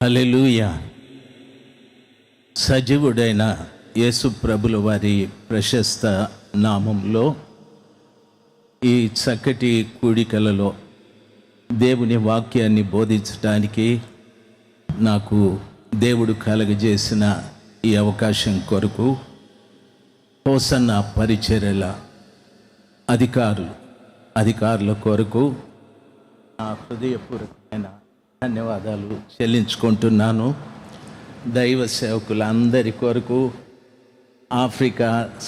హల్లెలూయా. సజీవుడైన యేసు ప్రభుల వారి ప్రశస్త నామంలో ఈ చక్కటి కూడికలలో దేవుని వాక్యాన్ని బోధించడానికి నాకు దేవుడు కలుగజేసిన ఈ అవకాశం కొరకు హోసన్న పరిచర్యల అధికారుల కొరకు నా హృదయపూర్వకమైన ధన్యవాదాలు చెల్లించుకుంటున్నాను. దైవ సేవకులందరి కొరకు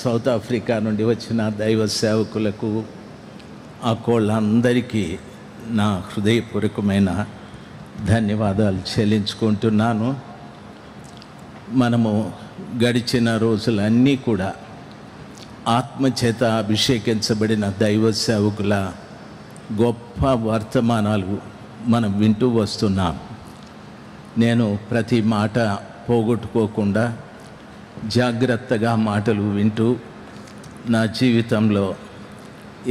సౌత్ ఆఫ్రికా నుండి వచ్చిన దైవ సేవకులకు ఆ కోళ్ళందరికీ నా హృదయపూర్వకమైన ధన్యవాదాలు చెల్లించుకుంటున్నాను. మనము గడిచిన రోజులన్నీ కూడా ఆత్మచేత అభిషేకించబడిన దైవ సేవకుల గొప్ప వర్తమానాలు మనం వింటూ వస్తున్నాం. నేను ప్రతి మాట పోగొట్టుకోకుండా జాగ్రత్తగా మాటలు వింటూ నా జీవితంలో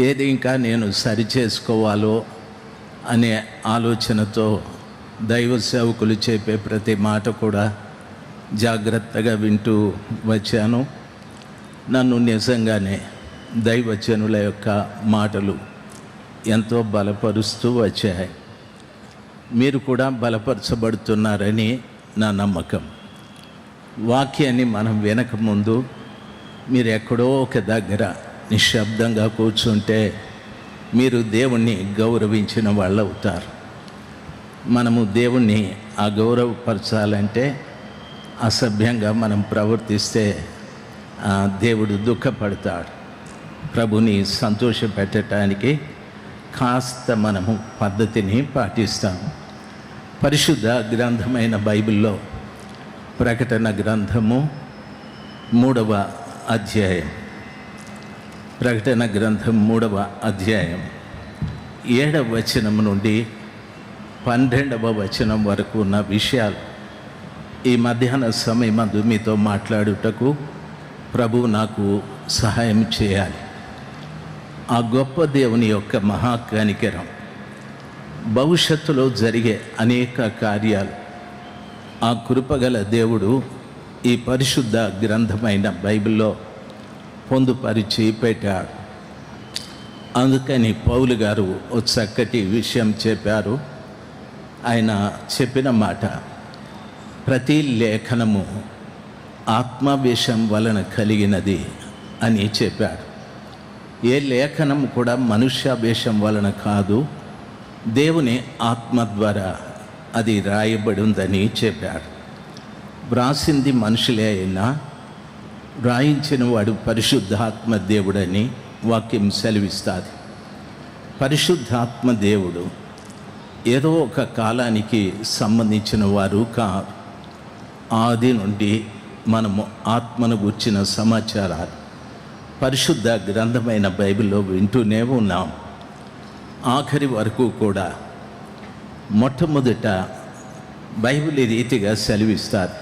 ఏది ఇంకా నేను సరిచేసుకోవాలో అనే ఆలోచనతో దైవ సేవకులు చెప్పే ప్రతి మాట కూడా జాగ్రత్తగా వింటూ వచ్చాను. నన్ను నిజంగానే దైవజనుల యొక్క మాటలు ఎంతో బలపరుస్తూ వచ్చాయి. మీరు కూడా బలపరచబడుతున్నారని నా నమ్మకం. వాక్యాన్ని మనం వినకముందు మీరు ఎక్కడో ఒక దగ్గర నిశ్శబ్దంగా కూర్చుంటే మీరు దేవుణ్ణి గౌరవించిన వాళ్ళు అవుతారు. మనము దేవుణ్ణి అగౌరవపరచాలంటే అసభ్యంగా మనం ప్రవర్తిస్తే దేవుడు దుఃఖపడతాడు. ప్రభుని సంతోషపెట్టడానికి కాస్త మనము పద్ధతిని పాటిస్తాము. పరిశుద్ధ గ్రంథమైన బైబిల్లో ప్రకటన గ్రంథము 3వ అధ్యాయం 7వ వచనం నుండి 12వ వచనం వరకు ఉన్న విషయాలు ఈ మధ్యాహ్న సమయమందు మీతో మాట్లాడుటకు ప్రభువు నాకు సహాయం చేయాలి. ఆ గొప్ప దేవుని యొక్క మహాకనికరం, భవిష్యత్తులో జరిగే అనేక కార్యాలు ఆ కృపగల దేవుడు ఈ పరిశుద్ధ గ్రంథమైన బైబిల్లో పొందుపరిచి పెట్టాడు. అందుకని పౌలు గారు ఒక చక్కటి విషయం చెప్పారు. ఆయన చెప్పిన మాట, ప్రతి లేఖనము ఆత్మావేశం వలన కలిగినది అని చెప్పాడు. ఏ లేఖనం కూడా మనుష్యావేశం వలన కాదు, దేవుని ఆత్మ ద్వారా అది రాయబడి ఉందని చెప్పాడు. వ్రాసింది మనుషులే అయినా వ్రాయించిన వాడు పరిశుద్ధాత్మ దేవుడని వాక్యం సెలవిస్తుంది. పరిశుద్ధాత్మ దేవుడు ఏదో ఒక కాలానికి సంబంధించిన వారు కాదు. ఆది నుండి మనము ఆత్మను గుర్చిన సమాచారాలు పరిశుద్ధ గ్రంథమైన బైబిల్లో వింటూనే ఉన్నాం. ఆఖరి వరకు కూడా మొట్టమొదట బైబిల్ ఈ రీతిగా సెలవిస్తారు,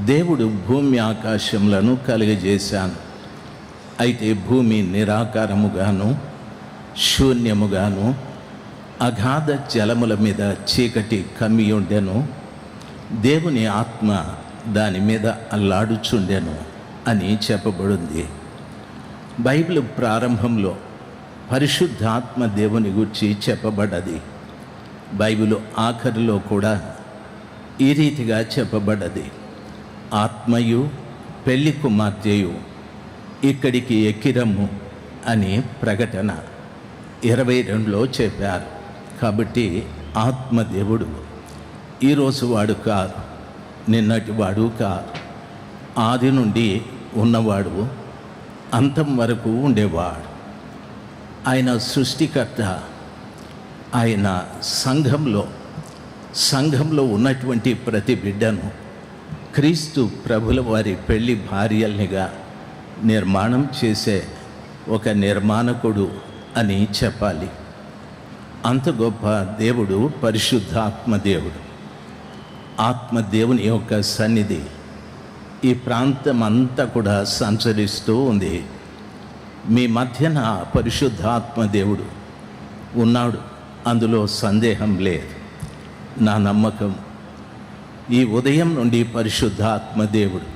దేవుడు భూమి ఆకాశములను కలుగజేశాను. అయితే భూమి నిరాకారముగాను శూన్యముగాను అగాధ జలముల మీద చీకటి కమ్మి ఉండెను, దేవుని ఆత్మ దాని మీద అల్లాడుచుండెను అని చెప్పబడింది. బైబిల్ ప్రారంభంలో పరిశుద్ధాత్మ దేవుని గురించి చెప్పబడ్డది. బైబిల్ ఆఖరిలో కూడా ఈ రీతిగా చెప్పబడ్డది, ఆత్మయు పెళ్లి కుమార్తెయు ఇక్కడికి ఎక్కిరమ్ము అని ప్రకటన 22లో చెప్పారు. కాబట్టి ఆత్మదేవుడు ఈరోజు వాడు కాదు, నిన్నటి వాడు కాదు, ఆది నుండి ఉన్నవాడు, అంతం వరకు ఉండేవాడు. ఆయన సృష్టికర్త. ఆయన సంఘంలో ఉన్నటువంటి ప్రతి బిడ్డను క్రీస్తు ప్రభుల వారి పెళ్లి భార్యల్నిగా నిర్మాణం చేసే ఒక నిర్మాణకుడు అని చెప్పాలి. అంత గొప్ప దేవుడు పరిశుద్ధాత్మదేవుడు. ఆత్మదేవుని యొక్క సన్నిధి ఈ ప్రాంతం అంతా కూడా సంచరిస్తూ ఉంది. మీ మధ్యన పరిశుద్ధాత్మ దేవుడు ఉన్నాడు, అందులో సందేహం లేదు. నా నమ్మకం ఈ ఉదయం నుండి పరిశుద్ధాత్మ దేవుడు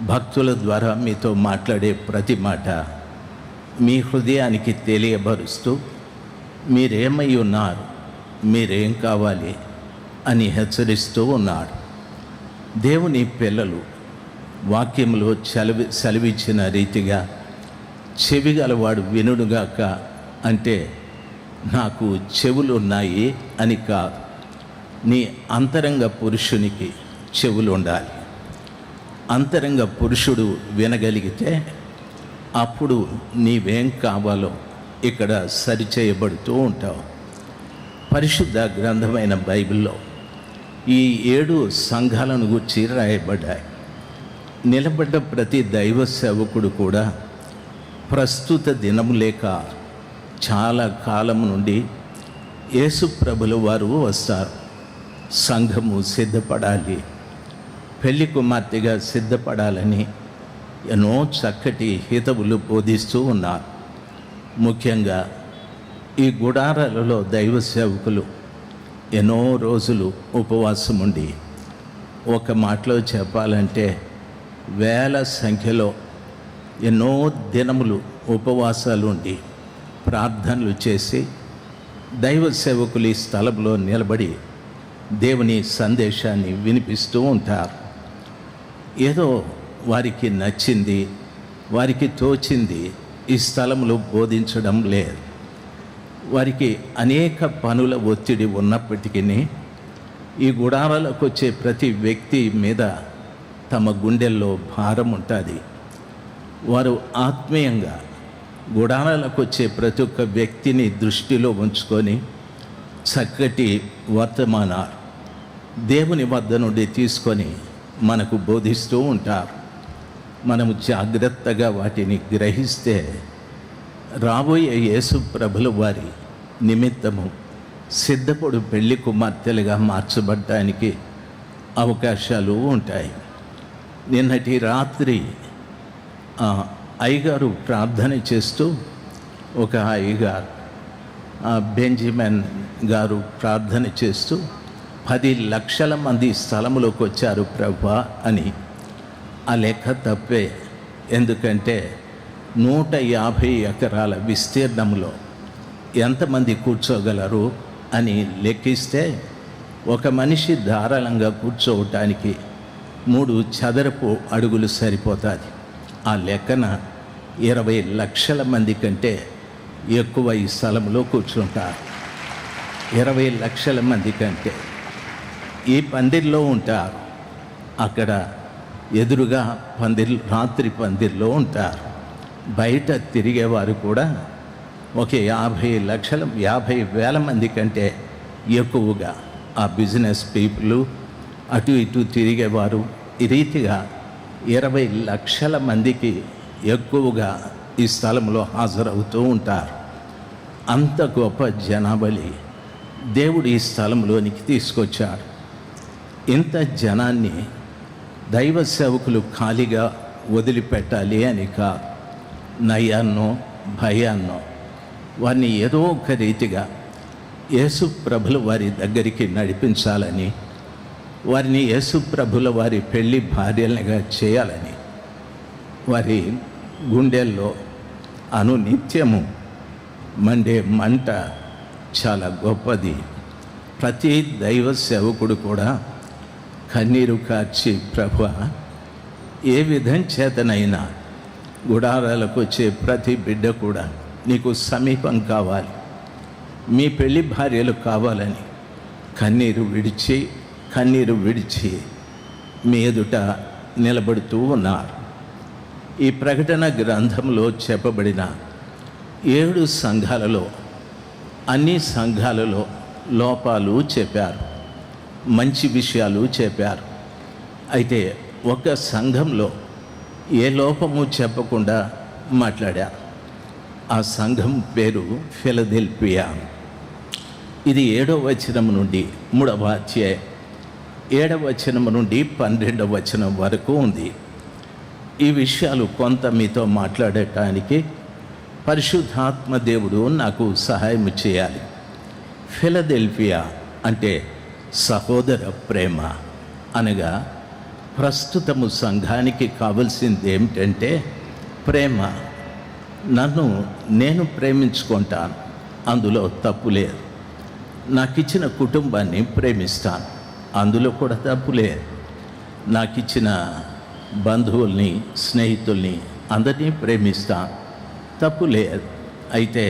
భక్తుల ద్వారా మీతో మాట్లాడే ప్రతి మాట మీ హృదయానికి తెలియబరుస్తూ మీరేమై ఉన్నారు, మీరేం కావాలి అని హెచ్చరిస్తూ ఉన్నాడు. దేవుని పిల్లలు వాక్యంలో సెలవిచ్చిన రీతిగా చెవిగలవాడు వినుడుగాక అంటే నాకు చెవులు ఉన్నాయి అని కాదు, నీ అంతరంగ పురుషునికి చెవులు ఉండాలి. అంతరంగ పురుషుడు వినగలిగితే అప్పుడు నీవేం కావాలో ఇక్కడ సరిచేయబడుతూ ఉంటావు. పరిశుద్ధ గ్రంథమైన బైబిల్లో ఈ 7 సంఘాలను గురించి రాయబడ్డాయి. నిలబడ్డ ప్రతి దైవ సేవకుడు కూడా ప్రస్తుత దినము లేక చాలా కాలం నుండి యేసు ప్రభుల వారు వస్తారు. సంఘము సిద్ధపడాలి, పెళ్లి కుమార్తెగా సిద్ధపడాలని ఎన్నో చక్కటి హితవులు బోధిస్తూ ఉన్నారు. ముఖ్యంగా ఈ గుడారాలలో దైవ సేవకులు ఎన్నో రోజులు ఉపవాసం ఉండి, ఒక మాటలో చెప్పాలంటే వేల సంఖ్యలో ఎన్నో దినములు ఉపవాసాలు ఉండి ప్రార్థనలు చేసి దైవ సేవకులు ఈ స్థలంలో నిలబడి దేవుని సందేశాన్ని వినిపిస్తూ ఉంటారు. ఏదో వారికి నచ్చింది, వారికి తోచింది ఈ స్థలంలో బోధించడం లేదు. వారికి అనేక పనుల ఒత్తిడి ఉన్నప్పటికీ ఈ గుడారాలకు వచ్చే ప్రతి వ్యక్తి మీద తమ గుండెల్లో భారం ఉంటుంది. వారు ఆత్మీయంగా గుడారాలకు వచ్చే ప్రతి ఒక్క వ్యక్తిని దృష్టిలో ఉంచుకొని చక్కటి వర్తమానాలు దేవుని వద్ద నుండి తీసుకొని మనకు బోధిస్తూ ఉంటారు. మనము జాగ్రత్తగా వాటిని గ్రహిస్తే రాబోయే యేసు ప్రభుల వారి నిమిత్తము సిద్ధపడు పెళ్లి కుమార్తెలుగా మార్చబడటానికి అవకాశాలు ఉంటాయి. నిన్నటి రాత్రి అయ్యగారు ప్రార్థన చేస్తూ, ఒక అయ్యగారు బెంజమిన్ గారు ప్రార్థన చేస్తూ 10 లక్షల మంది స్థలంలోకి వచ్చారు ప్రభువా అని. ఆ లెక్క తప్పే. ఎందుకంటే 150 ఎకరాల విస్తీర్ణంలో ఎంతమంది కూర్చోగలరు అని లెక్కిస్తే ఒక మనిషి ధారాళంగా కూర్చోవటానికి 3 చదరపు అడుగులు సరిపోతుంది. ఆ లెక్కన 20 లక్షల మంది కంటే ఎక్కువ ఈ స్థలంలో కూర్చుంటారు. 20 లక్షల మంది కంటే ఈ పందిర్లో ఉంటారు. అక్కడ ఎదురుగా రాత్రి పందిర్లో ఉంటారు. బయట తిరిగేవారు కూడా ఒక 50,000 మంది కంటే ఎక్కువగా ఆ బిజినెస్ పీపుల్ అటు ఇటు తిరిగేవారు. ఈ రీతిగా 20 లక్షల మందికి ఎక్కువగా ఈ స్థలంలో హాజరవుతూ ఉంటారు. అంత గొప్ప జనాబలి దేవుడు ఈ స్థలంలోనికి తీసుకొచ్చాడు. ఇంత జనాన్ని దైవ సేవకులు ఖాళీగా వదిలిపెట్టాలి అని కాదు, నయాన్నో భయాన్నో వారిని ఏదో ఒక రీతిగా యేసు ప్రభుల వారి దగ్గరికి నడిపించాలని, వారిని యేసు ప్రభుల వారి పెళ్లి భార్యలుగా చేయాలని వారి గుండెల్లో అనునిత్యము మండే మంట చాలా గొప్పది. ప్రతి దైవ సేవకుడు కూడా కన్నీరు కార్చి, ప్రభువా ఏ విధం చేతనైనా గుడారాలకు వచ్చే ప్రతి బిడ్డ కూడా నీకు సమీపం కావాలి, మీ పెళ్లి భార్యలు కావాలని కన్నీరు విడిచి మీ ఎదుట నిలబడుతూ ఉన్నారు. ఈ ప్రకటన గ్రంథంలో చెప్పబడిన 7 సంఘాలలో అన్ని సంఘాలలో లోపాలు చెప్పారు, మంచి విషయాలు చెప్పారు. అయితే ఒక సంఘంలో ఏ లోపము చెప్పకుండా మాట్లాడారు. ఆ సంఘం పేరు ఫిలదెల్ఫియా. ఇది 7వ వచనం నుండి 3వ అధ్యాయం 7వ వచనం నుండి 12వ వచనం వరకు ఉంది. ఈ విషయాలు కొంత మీతో మాట్లాడటానికి పరిశుద్ధాత్మ దేవుడు నాకు సహాయం చేయాలి. ఫిలదెల్ఫియా అంటే సహోదర ప్రేమ. అనగా ప్రస్తుతము సంఘానికి కావలసింది ఏమిటంటే ప్రేమ. నన్ను నేను ప్రేమించుకుంటాను, అందులో తప్పు లేదు. నాకు ఇచ్చిన కుటుంబాన్ని ప్రేమిస్తాను, అందులో కూడా తప్పు లేదు. నాకు ఇచ్చిన బంధువుల్ని, స్నేహితుల్ని అందరినీ ప్రేమిస్తాను, తప్పు లేదు. అయితే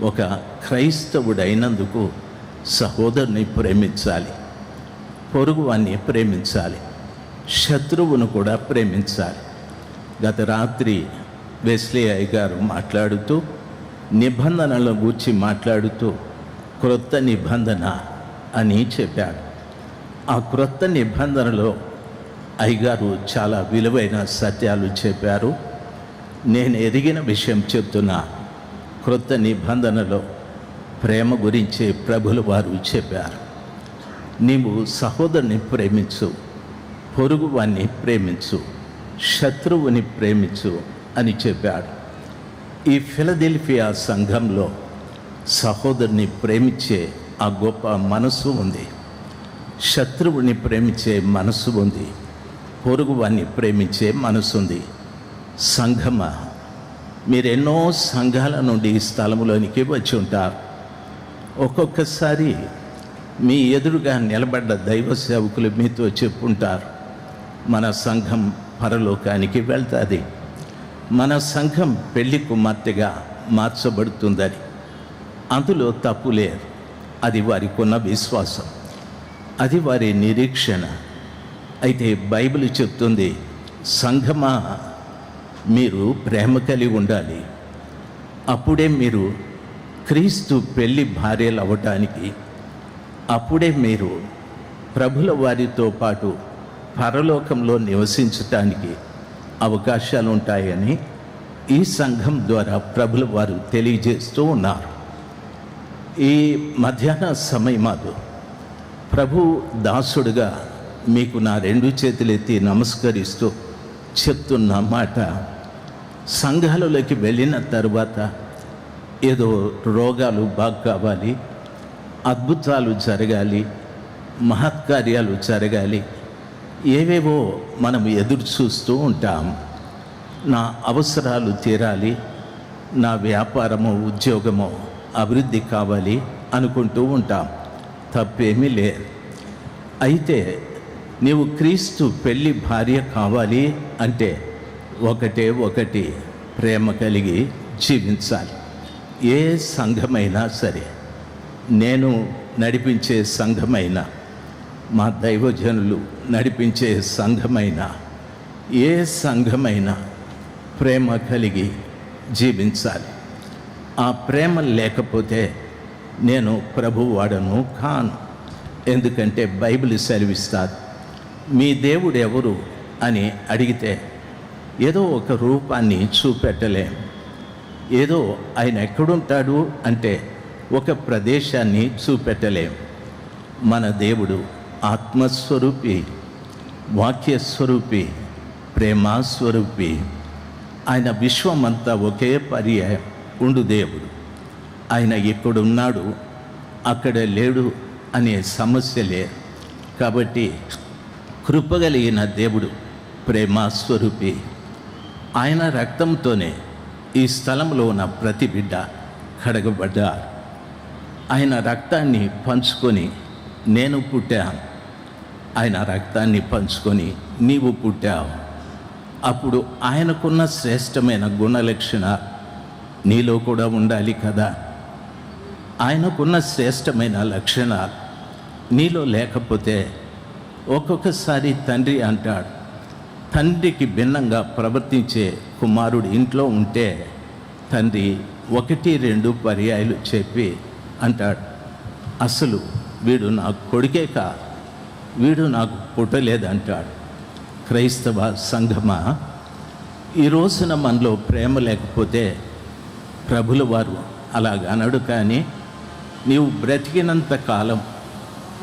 ఒక క్రైస్తవుడైనందుకు సహోదరుని ప్రేమించాలి, పొరుగువాన్ని ప్రేమించాలి, శత్రువును కూడా ప్రేమించాలి. గత రాత్రి వెస్లీ అయ్య గారు మాట్లాడుతూ నిబంధనల గురించి మాట్లాడుతూ క్రొత్త నిబంధన అని చెప్పాడు. ఆ క్రొత్త నిబంధనలో అయ్యగారు చాలా విలువైన సత్యాలు చెప్పారు. నేను ఎరిగిన విషయం చెప్తున్నా. క్రొత్త నిబంధనలో ప్రేమ గురించి ప్రభుల వారు చెప్పారు. నీవు సహోదరుని ప్రేమించు, పొరుగువాన్ని ప్రేమించు, శత్రువుని ప్రేమించు అని చెప్పాడు. ఈ ఫిలదెల్ఫియా సంఘంలో సహోదరుని ప్రేమించే ఆ గొప్ప మనసు ఉంది, శత్రువుని ప్రేమించే మనసు ఉంది, పొరుగువాన్ని ప్రేమించే మనసు ఉంది. సంఘమా, మీరెన్నో సంఘాల నుండి ఈ స్థలంలోనికి వచ్చి ఉంటారు. ఒక్కొక్కసారి మీ ఎదురుగా నిలబడ్డ దైవ సేవకులు మీతో చెప్పుంటారు, మన సంఘం పరలోకానికి వెళ్తుంది, మన సంఘం పెళ్లి కుమార్తెగా మార్చబడుతుందని. అందులో తప్పు లేదు. అది వారికి ఉన్న విశ్వాసం, అది వారి నిరీక్షణ. అయితే బైబిల్ చెప్తుంది, సంఘమా మీరు ప్రేమ కలిగి ఉండాలి. అప్పుడే మీరు క్రీస్తు పెళ్లి భార్యలు అవ్వటానికి, అప్పుడే మీరు ప్రభుల వారితో పాటు పరలోకంలో నివసించటానికి అవకాశాలు ఉంటాయని ఈ సంఘం ద్వారా ప్రభుల వారు తెలియజేస్తూ ఉన్నారు. ఈ మధ్యాహ్న సమయమాదు ప్రభు దాసుడుగా మీకు నా 2 చేతులెత్తి నమస్కరిస్తూ చెప్తున్న మాట, సంఘాలలోకి వెళ్ళిన తరువాత ఏదో రోగాలు బాగు కావాలి, అద్భుతాలు జరగాలి, మహత్కార్యాలు జరగాలి, ఏవేవో మనం ఎదురు చూస్తూ ఉంటాం. నా అవసరాలు తీరాలి, నా వ్యాపారమో ఉద్యోగమో అభివృద్ధి కావాలి అనుకుంటూ ఉంటాం. తప్పేమీ లేదు. అయితే నీవు క్రీస్తు పెళ్లి భార్య కావాలి అంటే ఒకటి ప్రేమ కలిగి జీవించాలి. ఏ సంఘమైనా సరే, నేను నడిపించే సంఘమైనా, మా దైవజనులు నడిపించే సంఘమైనా, ఏ సంఘమైనా ప్రేమ కలిగి జీవించాలి. ఆ ప్రేమ లేకపోతే నేను ప్రభువాడను కాను. ఎందుకంటే బైబిల్ సెలవిస్తారు, మీ దేవుడు ఎవరు అని అడిగితే ఏదో ఒక రూపాన్ని చూపెట్టలేం. ఏదో ఆయన ఎక్కడుంటాడు అంటే ఒక ప్రదేశాన్ని చూపెట్టలేం. మన దేవుడు ఆత్మస్వరూపి, వాక్యస్వరూపి, ప్రేమాస్వరూపి. ఆయన విశ్వమంతా ఒకే పర్యాయం ఉండు దేవుడు. ఆయన ఎక్కడున్నాడు, అక్కడ లేడు అనే సమస్య లేదు. కాబట్టి కృపగలిగిన దేవుడు ప్రేమాస్వరూపి. ఆయన రక్తంతోనే ఈ స్థలంలో ఉన్న ప్రతి బిడ్డ కడగబడ్డారు. ఆయన రక్తాన్ని పంచుకొని నేను పుట్టాను, ఆయన రక్తాన్ని పంచుకొని నీవు పుట్టావు. అప్పుడు ఆయనకున్న శ్రేష్టమైన గుణలక్షణ నీలో కూడా ఉండాలి కదా. ఆయనకున్న శ్రేష్టమైన లక్షణాలు నీలో లేకపోతే, ఒక్కొక్కసారి తండ్రి అంటాడు, తండ్రికి భిన్నంగా ప్రవర్తించే కుమారుడు ఇంట్లో ఉంటే తండ్రి 1-2 పర్యాయాలు చెప్పి అంటాడు, అసలు వీడు నాకు కొడుకే కాదు, వీడు నాకు పుట్టలేదంటాడు. క్రైస్తవ సంఘమా, ఈ రోజున మనలో ప్రేమ లేకపోతే ప్రభుల వారు అలాగనడు. కానీ నీవు బ్రతికినంత కాలం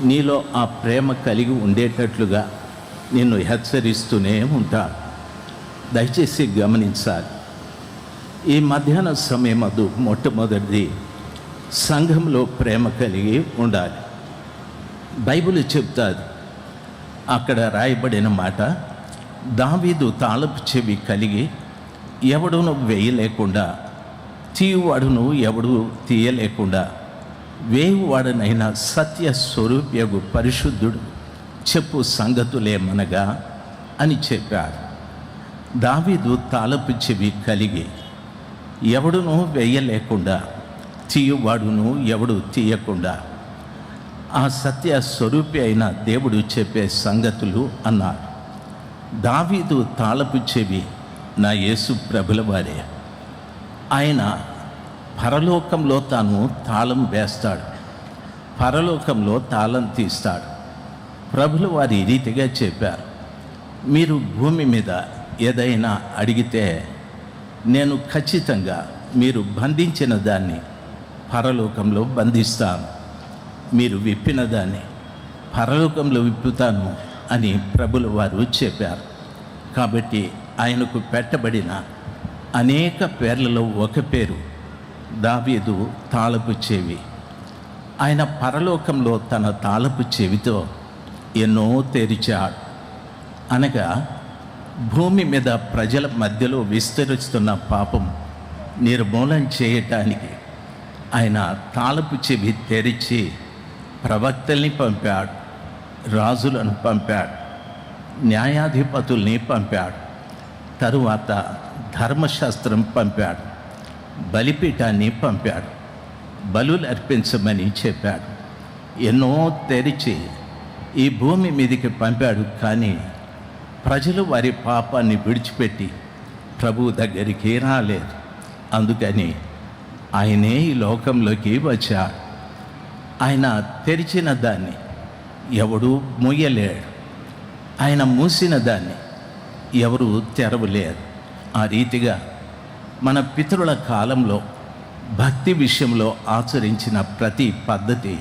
నీలో ఆ ప్రేమ కలిగి ఉండేటట్లుగా నిన్ను హెచ్చరిస్తూనే ఉంటాడు. దయచేసి గమనించాలి. ఈ మధ్యాహ్న సమయం అది మొట్టమొదటిది, సంఘంలో ప్రేమ కలిగి ఉండాలి. బైబిల్ చెప్తాది, అక్కడ రాయబడిన మాట, దావీదు తాళపు చెవి కలిగి ఎవడును వేయలేకుండా, తీయువాడును ఎవడు తీయలేకుండా, వేయువాడనైన సత్య స్వరూప్యగు పరిశుద్ధుడు చెప్పు సంగతులేమనగా అని చెప్పాడు. దావీదు తాళపు చెవి కలిగి ఎవడును వేయలేకుండా, తీయువాడును ఎవడు తీయకుండా, ఆ సత్య స్వరూపి అయిన దేవుడు చెప్పే సంగతులు అన్నారు. దావీదు తాళపు చెవి నా యేసు ప్రభుల వారే. ఆయన పరలోకంలో తాను తాళం వేస్తాడు, పరలోకంలో తాళం తీస్తాడు. ప్రభుల వారి ఈ రీతిగా చెప్పారు, మీరు భూమి మీద ఏదైనా అడిగితే నేను ఖచ్చితంగా మీరు బంధించిన దాన్ని పరలోకంలో బంధిస్తాను, మీరు విప్పిన దాన్ని పరలోకంలో విప్పుతాను అని ప్రభుల వారు చెప్పారు. కాబట్టి ఆయనకు పెట్టబడిన అనేక పేర్లలో ఒక పేరు దావీదు తాళపు చెవి. ఆయన పరలోకంలో తన తాళపు చెవితో ఎన్నో తెరిచాడు. అనగా భూమి మీద ప్రజల మధ్యలో విస్తరిస్తున్న పాపం నిర్మూలన చేయటానికి ఆయన తాళపు చెవి తెరిచి ప్రవక్తల్ని పంపాడు, రాజులను పంపాడు, న్యాయాధిపతుల్ని పంపాడు, తరువాత ధర్మశాస్త్రం పంపాడు, బలిపీఠాన్ని పంపాడు, బలులు అర్పించమని చెప్పాడు. ఎన్నో తెరిచి ఈ భూమి మీదకి పంపాడు. కానీ ప్రజలు వారి పాపాన్ని విడిచిపెట్టి ప్రభువు దగ్గరికి రాలేదు. అందుకని ఆయనే ఈ లోకంలోకి వచ్చాడు. ఆయన తెరిచిన దాన్ని ఎవడూ మూయలేడు, ఆయన మూసిన దాన్ని ఎవరు తెరవలేరు. ఆ రీతిగా మన పితరుల కాలంలో భక్తి విషయంలో ఆచరించిన ప్రతి పద్ధతి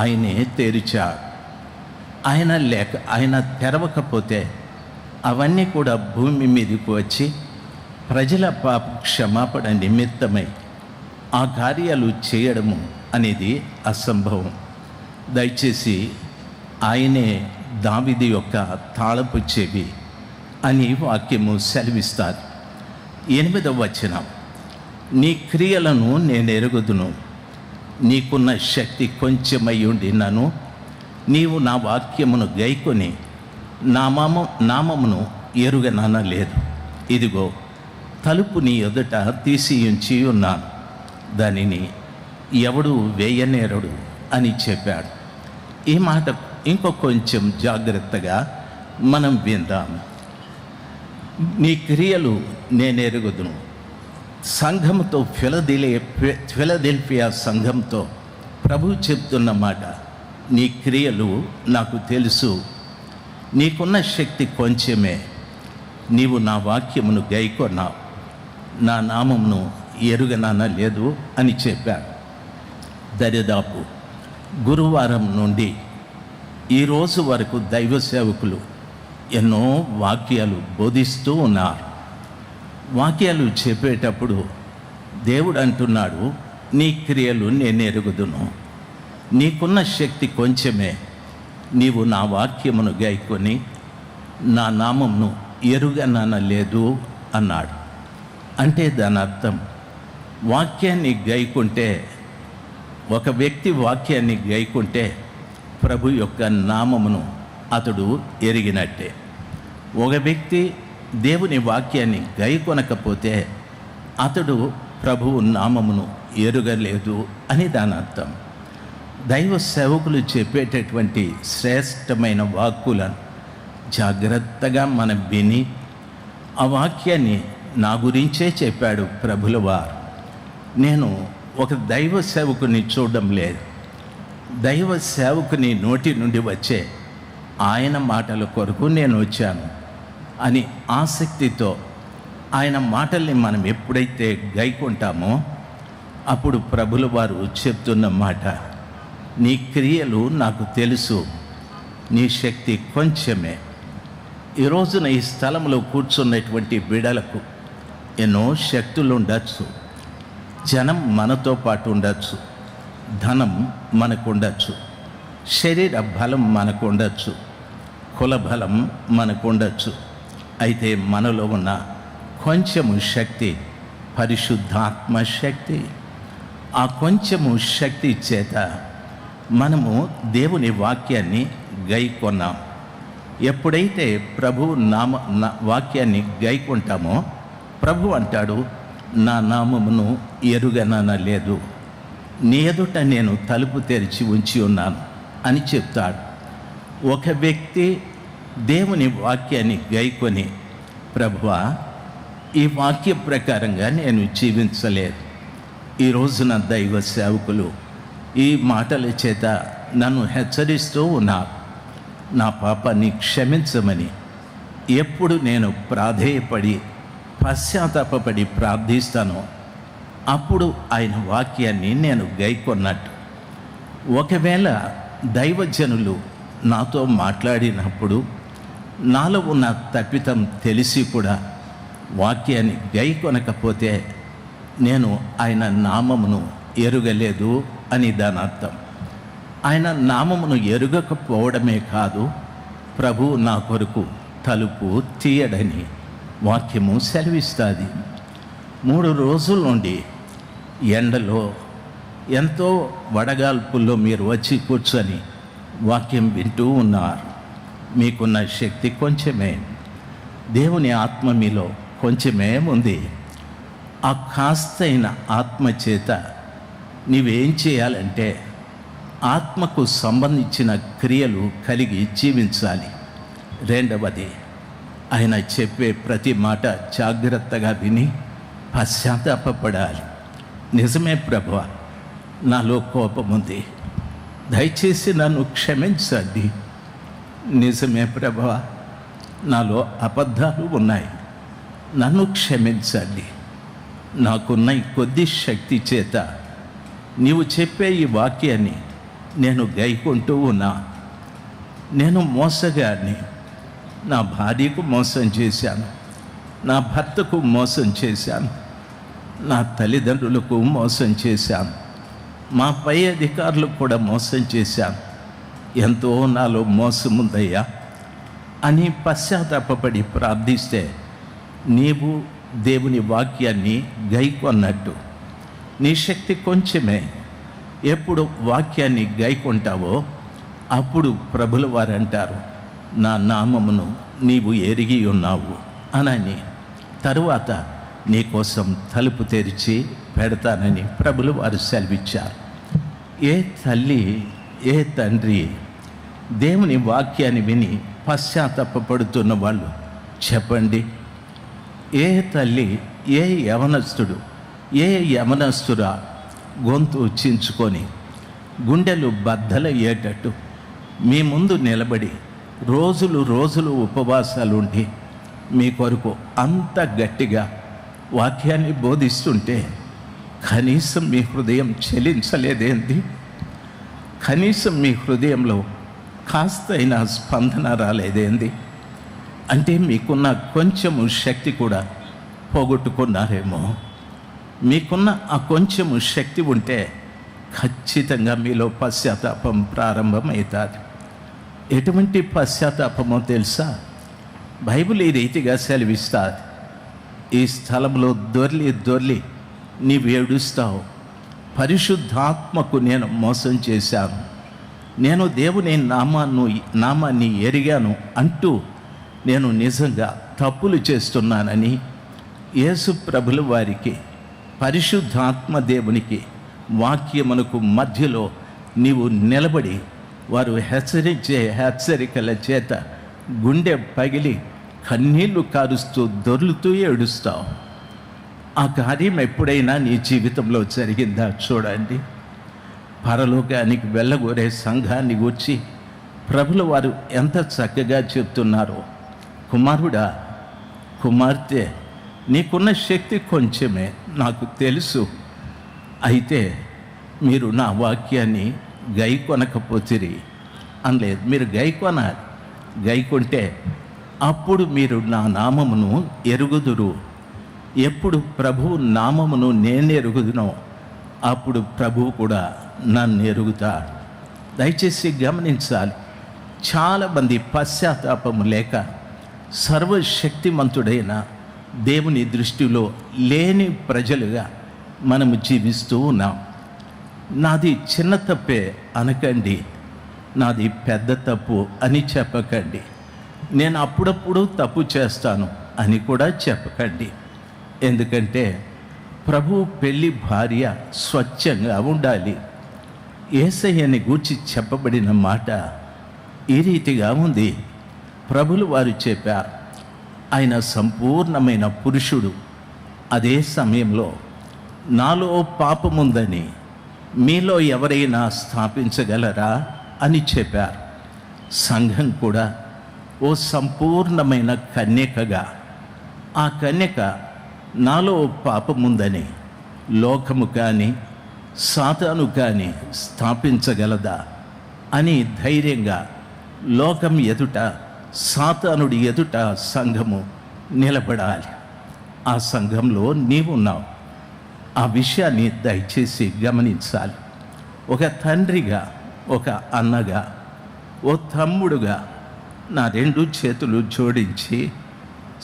ఆయనే తెరిచాడు. ఆయన తెరవకపోతే అవన్నీ కూడా భూమి మీదకు వచ్చి ప్రజల పాప క్షమాపణ నిమిత్తమై ఆ కార్యాలు చేయడము అనేది అసంభవం. దయచేసి ఆయనే దావీదు యొక్క తాళపు చెవి అని వాక్యము సెలవిస్తారు. 8వ వచనం, నీ క్రియలను నేను ఎరుగుదును, నీకున్న శక్తి కొంచెమై ఉండినను నీవు నా వాక్యమును గైకొని నామమును ఎరుగననలేదు. ఇదిగో తలుపు నీ ఎదుట తీసి ఉంచి ఉన్నాను, దానిని ఎవడు వేయనేరడు అని చెప్పాడు. ఈ మాట ఇంకో కొంచెం జాగ్రత్తగా మనం విందాం. నీ క్రియలు నేను ఎరుగుదును. సంఘంతో ఫిలదెల్ఫియా సంఘంతో ప్రభు చెప్తున్న మాట, నీ క్రియలు నాకు తెలుసు, నీకున్న శక్తి కొంచెమే, నీవు నా వాక్యమును గైకొన్నావు, నా నామమును ఎరుగననలేదు అని చెప్పాడు. దరిదాపు గురువారం నుండి ఈరోజు వరకు దైవ సేవకులు ఎన్నో వాక్యాలు బోధిస్తూ ఉన్నారు. వాక్యాలు చెప్పేటప్పుడు దేవుడు అంటున్నాడు, నీ క్రియలు నేను ఎరుగుదును, నీకున్న శక్తి కొంచెమే, నీవు నా వాక్యమును గైకొని నా నామమును ఎరుగననలేదు అన్నాడు. అంటే దాని అర్థం, వాక్యాన్ని గైకుంటే, ఒక వ్యక్తి వాక్యాన్ని గైకుంటే ప్రభు యొక్క నామమును అతడు ఎరిగినట్టే. ఒక వ్యక్తి దేవుని వాక్యాన్ని గైకొనకపోతే అతడు ప్రభువు నామమును ఎరుగలేదు అని దాని అర్థం. దైవ సేవకులు చెప్పేటటువంటి శ్రేష్టమైన వాక్కులను జాగ్రత్తగా మనం విని, ఆ వాక్యాన్ని నా గురించే చెప్పాడు ప్రభుల వారు. నేను ఒక దైవ సేవకుని చూడడం లేదు, దైవ సేవకుని నోటి నుండి వచ్చే ఆయన మాటల కొరకు నేను వచ్చాను అని ఆసక్తితో ఆయన మాటల్ని మనం ఎప్పుడైతే గైకుంటామో అప్పుడు ప్రభుల వారు చెప్తున్న మాట, నీ క్రియలు నాకు తెలుసు, నీ శక్తి కొంచెమే. ఈ రోజున ఈ స్థలంలో కూర్చున్నటువంటి బిడలకు ఎన్నో శక్తులు ఉండొచ్చు, జనం మనతో పాటు ఉండొచ్చు, ధనం మనకు ఉండొచ్చు, శరీర బలం మనకు ఉండొచ్చు, కులబలం మనకు ఉండొచ్చు. అయితే మనలో ఉన్న కొంచెము శక్తి పరిశుద్ధాత్మ శక్తి. ఆ కొంచెము శక్తి చేత మనము దేవుని వాక్యాన్ని గైకొన్నాం. ఎప్పుడైతే ప్రభు వాక్యాన్ని గైకొంటామో ప్రభు అంటాడు, నా నామమును ఎరుగనలేదు, నీ ఎదుట నేను తలుపు తెరిచి ఉంచి ఉన్నాను అని చెప్తాడు. ఒక వ్యక్తి దేవుని వాక్యాన్ని గైకొని, ప్రభువా ఈ వాక్య ప్రకారంగా నేను జీవించలేదు. ఈ రోజున దైవ సేవకులు ఈ మాటల చేత నన్ను హెచ్చరిస్తూ ఉన్నారు. నా పాపాన్ని క్షమించమని ఎప్పుడు నేను ప్రాధేయపడి పశ్చాత్తాపడి ప్రార్థిస్తానో అప్పుడు ఆయన వాక్యాన్ని నేను గైకొన్నట్టు. ఒకవేళ దైవజనులు నాతో మాట్లాడినప్పుడు నాలో ఉన్న తప్పిదం తెలిసి కూడా వాక్యాన్ని గైకొనకపోతే నేను ఆయన నామమును ఎరుగలేదు అని దాని అర్థం. ఆయన నామమును ఎరుగకపోవడమే కాదు, ప్రభు నా కొరకు తలుపు తీయడని వాక్యము సెలవిస్తుంది. 3 రోజుల నుండి ఎండలో ఎంతో వడగాల్పుల్లో మీరు వచ్చి కూర్చొని వాక్యం వింటూ ఉన్నారు. మీకున్న శక్తి కొంచెమే, దేవుని ఆత్మ మీలో కొంచెమే ఉంది. ఆ కాస్తైన ఆత్మ చేత నీవేం చేయాలంటే ఆత్మకు సంబంధించిన క్రియలు కలిగి జీవించాలి. రెండవది, ఆయన చెప్పే ప్రతి మాట జాగ్రత్తగా విని పశ్చాత్తాపపడాలి. నిజమే ప్రభువా, నాలో కోపం ఉంది, దయచేసి నన్ను క్షమించండి. నిజమే ప్రభువా, నాలో అబద్ధాలు ఉన్నాయి, నన్ను క్షమించండి. నాకున్న ఈ కొద్ది శక్తి చేత నీవు చెప్పే ఈ వాక్యాన్ని నేను గైకుంటూ ఉన్నా. నేను మోసగాన్ని, నా భార్యకు మోసం చేశాను, నా భర్తకు మోసం చేశాను, నా తల్లిదండ్రులకు మోసం చేశాను, మా పై అధికారులకు కూడా మోసం చేశాను. ఎంతో నాలో మోసం ఉందయ్యా అని పశ్చాత్తాపడి ప్రార్థిస్తే నీవు దేవుని వాక్యాన్ని గైకొన్నట్టు. నీ శక్తి కొంచెమే. ఎప్పుడు వాక్యాన్ని గైకొంటావో అప్పుడు ప్రభుల వారు అంటారు, నా నామమును నీవు ఎరిగి ఉన్నావు అనని. తరువాత నీకోసం తలుపు తెరిచి పెడతానని ప్రభులు వారు సెలవిచ్చారు. ఏ తల్లి, ఏ తండ్రి దేవుని వాక్యాన్ని విని పశ్చాత్తాపడుతున్న వాళ్ళు చెప్పండి? ఏ తల్లి, ఏ యవనస్తుడు, ఏ యవనస్తురా గొంతు చించుకొని గుండెలు బద్దలయ్యేటట్టు మీ ముందు నిలబడి రోజులు ఉపవాసాలుండి మీ కొరకు అంత గట్టిగా వాక్యాన్ని బోధిస్తుంటే కనీసం మీ హృదయం చెలించలేదేంది? కనీసం మీ హృదయంలో కాస్తైనా స్పందన రాలేదేంది? అంటే మీకున్న కొంచెము శక్తి కూడా పోగొట్టుకున్నారేమో. మీకున్న ఆ కొంచెము శక్తి ఉంటే ఖచ్చితంగా మీలో పశ్చాత్తాపం ప్రారంభమవుతుంది. ఎటువంటి పశ్చాత్తాపమో తెలుసా? బైబిల్ ఈ రీతిగా సెలవిస్తుంది. ఈ స్థలంలో దొర్లి నీవు ఏడుస్తావు, పరిశుద్ధాత్మకు నేను మోసం చేశాను, నేను దేవుని నామాన్ని ఎరిగాను అంటూ నేను నిజంగా తప్పులు చేస్తున్నానని యేసు ప్రభుల వారికి, పరిశుద్ధాత్మ దేవునికి వాక్యమునకు మధ్యలో నీవు నిలబడి వారు హెచ్చరించే హెచ్చరికల చేత గుండె పగిలి కన్నీళ్లు కారుస్తూ దొర్లుతూ ఏడుస్తావు. ఆ కార్యం ఎప్పుడైనా నీ జీవితంలో జరిగిందా? చూడండి. పరలోకానికి వెళ్ళగోరే సంఘాన్ని గూర్చి ప్రభుల వారు ఎంత చక్కగా చెప్తున్నారో. కుమారుడా, కుమార్తె, నీకున్న శక్తి కొంచెమే, నాకు తెలుసు. అయితే మీరు నా వాక్యాన్ని గైకొనకపోతిరి అనలేదు. మీరు గైకొనాలి. గైకొంటే అప్పుడు మీరు నా నామమును ఎరుగుదురు. ఎప్పుడు ప్రభువు నామమును నేను ఎరుగుదునో అప్పుడు ప్రభువు కూడా నన్ను ఎరుగుతాడు. దయచేసి గమనించాలి. చాలామంది పశ్చాత్తాపము లేక సర్వశక్తిమంతుడైన దేవుని దృష్టిలో లేని ప్రజలుగా మనము జీవిస్తూ ఉన్నాం. నాది చిన్న తప్పే అనకండి, నాది పెద్ద తప్పు అని చెప్పకండి. నేను అప్పుడప్పుడు తప్పు చేస్తాను అని కూడా చెప్పకండి. ఎందుకంటే ప్రభు పెళ్లి భార్య స్వచ్ఛంగా ఉండాలి. యేసయ్యని గూర్చి చెప్పబడిన మాట ఈ రీతిగా ఉంది. ప్రభులు వారు చెప్పారు, ఆయన సంపూర్ణమైన పురుషుడు. అదే సమయంలో నాలో పాపముందని మీలో ఎవరైనా స్థాపించగలరా అని చెప్పారు. సంఘం కూడా ఓ సంపూర్ణమైన కన్యకగా, ఆ కన్యక నాలో పాపముందని లోకము కానీ సాతాను కానీ స్థాపించగలదా అని ధైర్యంగా లోకం ఎదుట, సాతానుడి ఎదుట సంఘము నిలబడాలి. ఆ సంఘంలో నీవున్నావు. ఆ విషయాన్ని దయచేసి గమనించాలి. ఒక తండ్రిగా, ఒక అన్నగా, ఓ తమ్ముడుగా నా 2 చేతులు జోడించి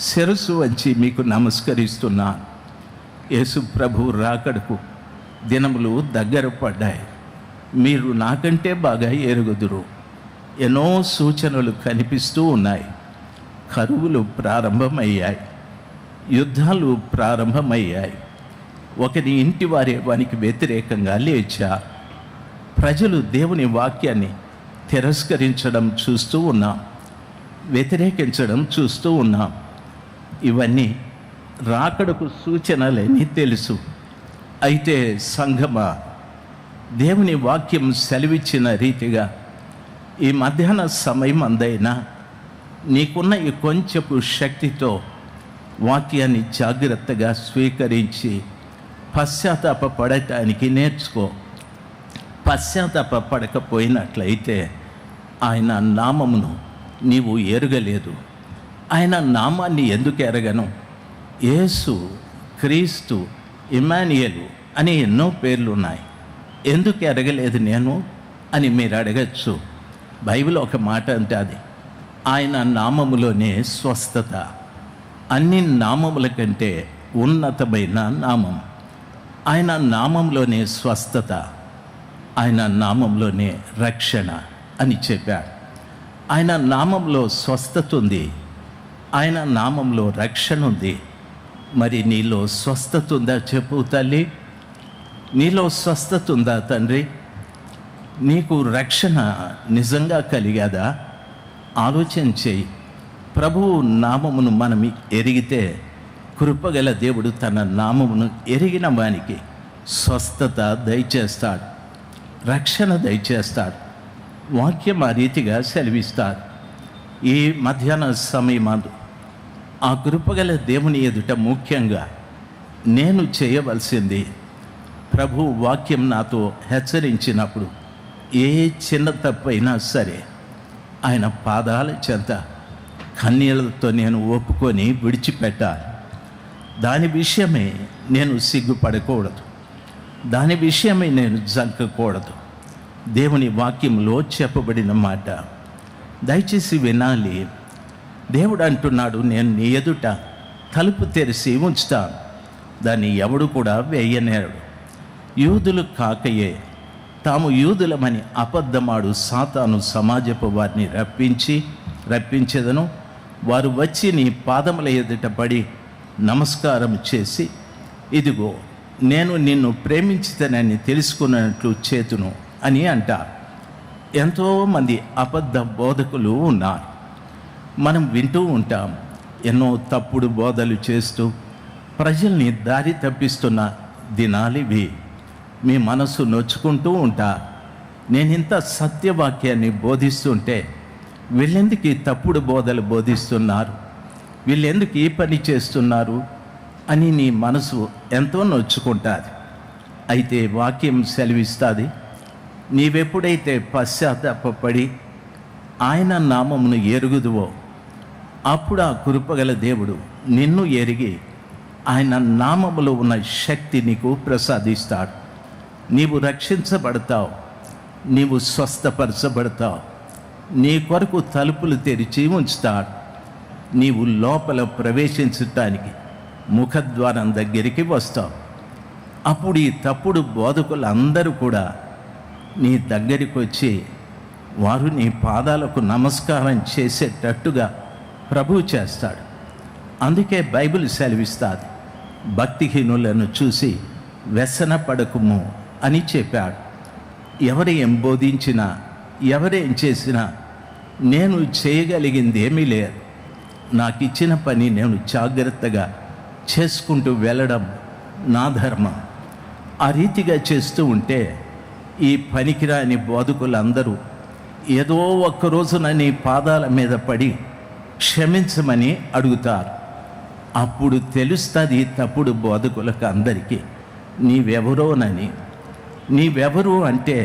శిరస్సు వంచి మీకు నమస్కరిస్తున్నాను. యేసు ప్రభు రాకడకు దినములు దగ్గర పడ్డాయి. మీరు నాకంటే బాగా ఎరుగుదురు. ఎన్నో సూచనలు కనిపిస్తూ ఉన్నాయి. కరువులు ప్రారంభమయ్యాయి, యుద్ధాలు ప్రారంభమయ్యాయి. ఒకరి ఇంటి వారే వానికి వ్యతిరేకంగా లేచారు. ప్రజలు దేవుని వాక్యాన్ని తిరస్కరించడం చూస్తూ ఉన్నాం, వ్యతిరేకించడం చూస్తూ ఉన్నాం. ఇవన్నీ రాకడకు సూచనలని తెలుసు. అయితే సంఘమా, దేవుని వాక్యం సెలవిచ్చిన రీతిగా ఈ మధ్యాహ్న సమయం అందైనా నీకున్న ఈ కొంచెపు శక్తితో వాక్యాన్ని జాగ్రత్తగా స్వీకరించి పశ్చాత్తాప పడటానికి నేర్చుకో. పశ్చాత్తాప పడకపోయినట్లయితే ఆయన నామమును నీవు ఎరగలేదు. ఆయన నామాన్ని ఎందుకు ఎరగను? యేసు, క్రీస్తు, ఇమ్మానుయేలు అనే ఎన్నో పేర్లు ఉన్నాయి. ఎందుకు ఎరగలేదు నేను అని మీరు అడగచ్చు. బైబిల్ ఒక మాట అంటుంది, ఆయన నామములోనే స్వస్థత. అన్ని నామముల కంటే ఉన్నతమైన నామం. ఆయన నామంలోనే స్వస్థత, ఆయన నామంలోనే రక్షణ అని చెప్పాడు. ఆయన నామంలో స్వస్థత ఉంది, ఆయన నామంలో రక్షణ ఉంది. మరి నీలో స్వస్థత ఉందా చెప్పు తల్లి? నీలో స్వస్థత ఉందా తండ్రి? నీకు రక్షణ నిజంగా కలిగాదా? ఆలోచన చేయి. ప్రభువు నామమును మనం ఎరిగితే కృపగల దేవుడు తన నామమును ఎరిగిన వానికి స్వస్థత దయచేస్తాడు, రక్షణ దయచేస్తాడు. వాక్యం ఆ రీతిగా సెలవిస్తాడు. ఈ మధ్యాహ్న సమయమందు ఆ కృపగల దేవుని ఎదుట ముఖ్యంగా నేను చేయవలసింది, ప్రభు వాక్యం నాతో హెచ్చరించినప్పుడు ఏ చిన్న తప్పైనా సరే ఆయన పాదాల చెంత కన్నీళ్లతో నేను ఒప్పుకొని విడిచిపెట్టాలి. దాని విషయమే నేను సిగ్గుపడకూడదు, దాని విషయమై నేను జంకకూడదు. దేవుని వాక్యంలో చెప్పబడిన మాట దయచేసి వినాలి. దేవుడు అంటున్నాడు, నేను నీ ఎదుట తలుపు తెరిచి ఉంచుతాను, దాన్ని ఎవడు కూడా వేయనేరడు. యూదులు కాకయే తాము యూదులమని అబద్ధమాడు సాతాను సమాజపు వారిని రప్పించేదను. వారు వచ్చి నీ పాదముల ఎదుట పడి నమస్కారం చేసి, ఇదిగో నేను నిన్ను ప్రేమించితనని తెలుసుకున్నట్లు చేతును అని అంటారు. ఎంతోమంది అబద్ధ బోధకులు ఉన్నారు. మనం వింటూ ఉంటాం, ఎన్నో తప్పుడు బోధలు చేస్తూ ప్రజల్ని దారి తప్పిస్తున్న దినాలివి. మీ మనసు నొచ్చుకుంటూ ఉంటా, నేను ఇంత సత్యవాక్యాన్ని బోధిస్తుంటే వీళ్ళెందుకు ఈ తప్పుడు బోధలు బోధిస్తున్నారు, వీళ్ళెందుకు ఈ పని చేస్తున్నారు అని నీ మనసు ఎంతో నొచ్చుకుంటుంది. అయితే వాక్యం సెలవిస్తుంది, నీవెప్పుడైతే పశ్చాత్తాపడి ఆయన నామమును ఎరుగుదువో అప్పుడు ఆ కృపగల దేవుడు నిన్ను ఎరిగి ఆయన నామములో ఉన్న శక్తి నీకు ప్రసాదిస్తాడు. నీవు రక్షించబడతావు, నీవు స్వస్థపరచబడతావు, నీ కొరకు తలుపులు తెరిచి ఉంచుతాడు. నీవు లోపల ప్రవేశించటానికి ముఖద్వారం దగ్గరికి వస్తావు. అప్పుడు ఈ తప్పుడు బోధకులు అందరూ కూడా నీ దగ్గరికి వచ్చి వారు నీ పాదాలకు నమస్కారం చేసేటట్టుగా ప్రభువు చేస్తాడు. అందుకే బైబిల్ సెలవిస్తాది, భక్తిహీనులను చూసి వ్యసన పడకుము అని చెప్పాడు. ఎవరేం బోధించినా, ఎవరేం చేసినా నేను చేయగలిగింది ఏమీ లేదు. నాకు ఇచ్చిన పని నేను జాగ్రత్తగా చేసుకుంటూ వెళ్ళడం నా ధర్మం. ఆ రీతిగా చేస్తూ ఉంటే ఈ పనికిరాని బోధకులందరూ ఏదో ఒక్కరోజున నీ పాదాల మీద పడి క్షమించమని అడుగుతారు. అప్పుడు తెలుస్తుంది తప్పుడు బోధకులకు అందరికీ నీవెవరోనని. నీవెవరు అంటే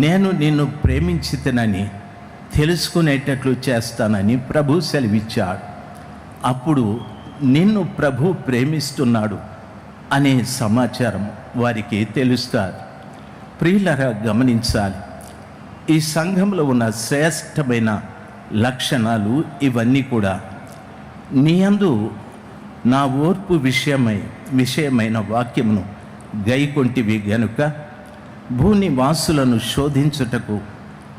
నేను నిన్ను ప్రేమించితనని తెలుసుకునేటట్లు చేస్తానని ప్రభు సెలవిచ్చాడు. అప్పుడు నిన్ను ప్రభు ప్రేమిస్తున్నాడు అనే సమాచారం వారికి తెలుస్తుంది. ప్రియులరా, గమనించాలి, ఈ సంఘంలో ఉన్న శ్రేష్టమైన లక్షణాలు ఇవన్నీ కూడా నీయందు నా ఓర్పు విషయమైన వాక్యమును గైకొంటివి గనుక భూనివాసులను శోధించుటకు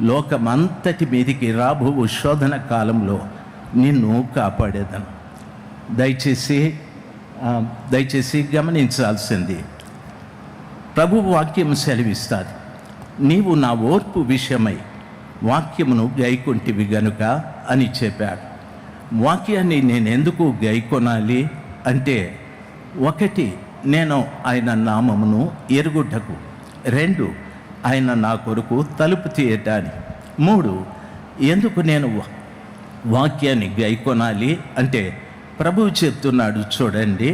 లోకమంతటి మీదికి రాబో శోధన కాలంలో నిన్ను కాపాడేదను. దయచేసి గమనించాల్సింది, ప్రభు వాక్యం సెలవిస్తుంది, నీవు నా ఓర్పు విషయమై వాక్యమును గైకొంటివి గనుక అని చెప్పాడు. వాక్యాన్ని నేను ఎందుకు గైకొనాలి అంటే, ఒకటి, నేను ఆయన నామమును ఎరుగుటకు. 2, ఆయన నా కొరకు తలుపు తీయటానికి. 3, ఎందుకు నేను వాక్యాన్ని గైకొనాలి అంటే, ప్రభువు చెప్తున్నాడు చూడండి,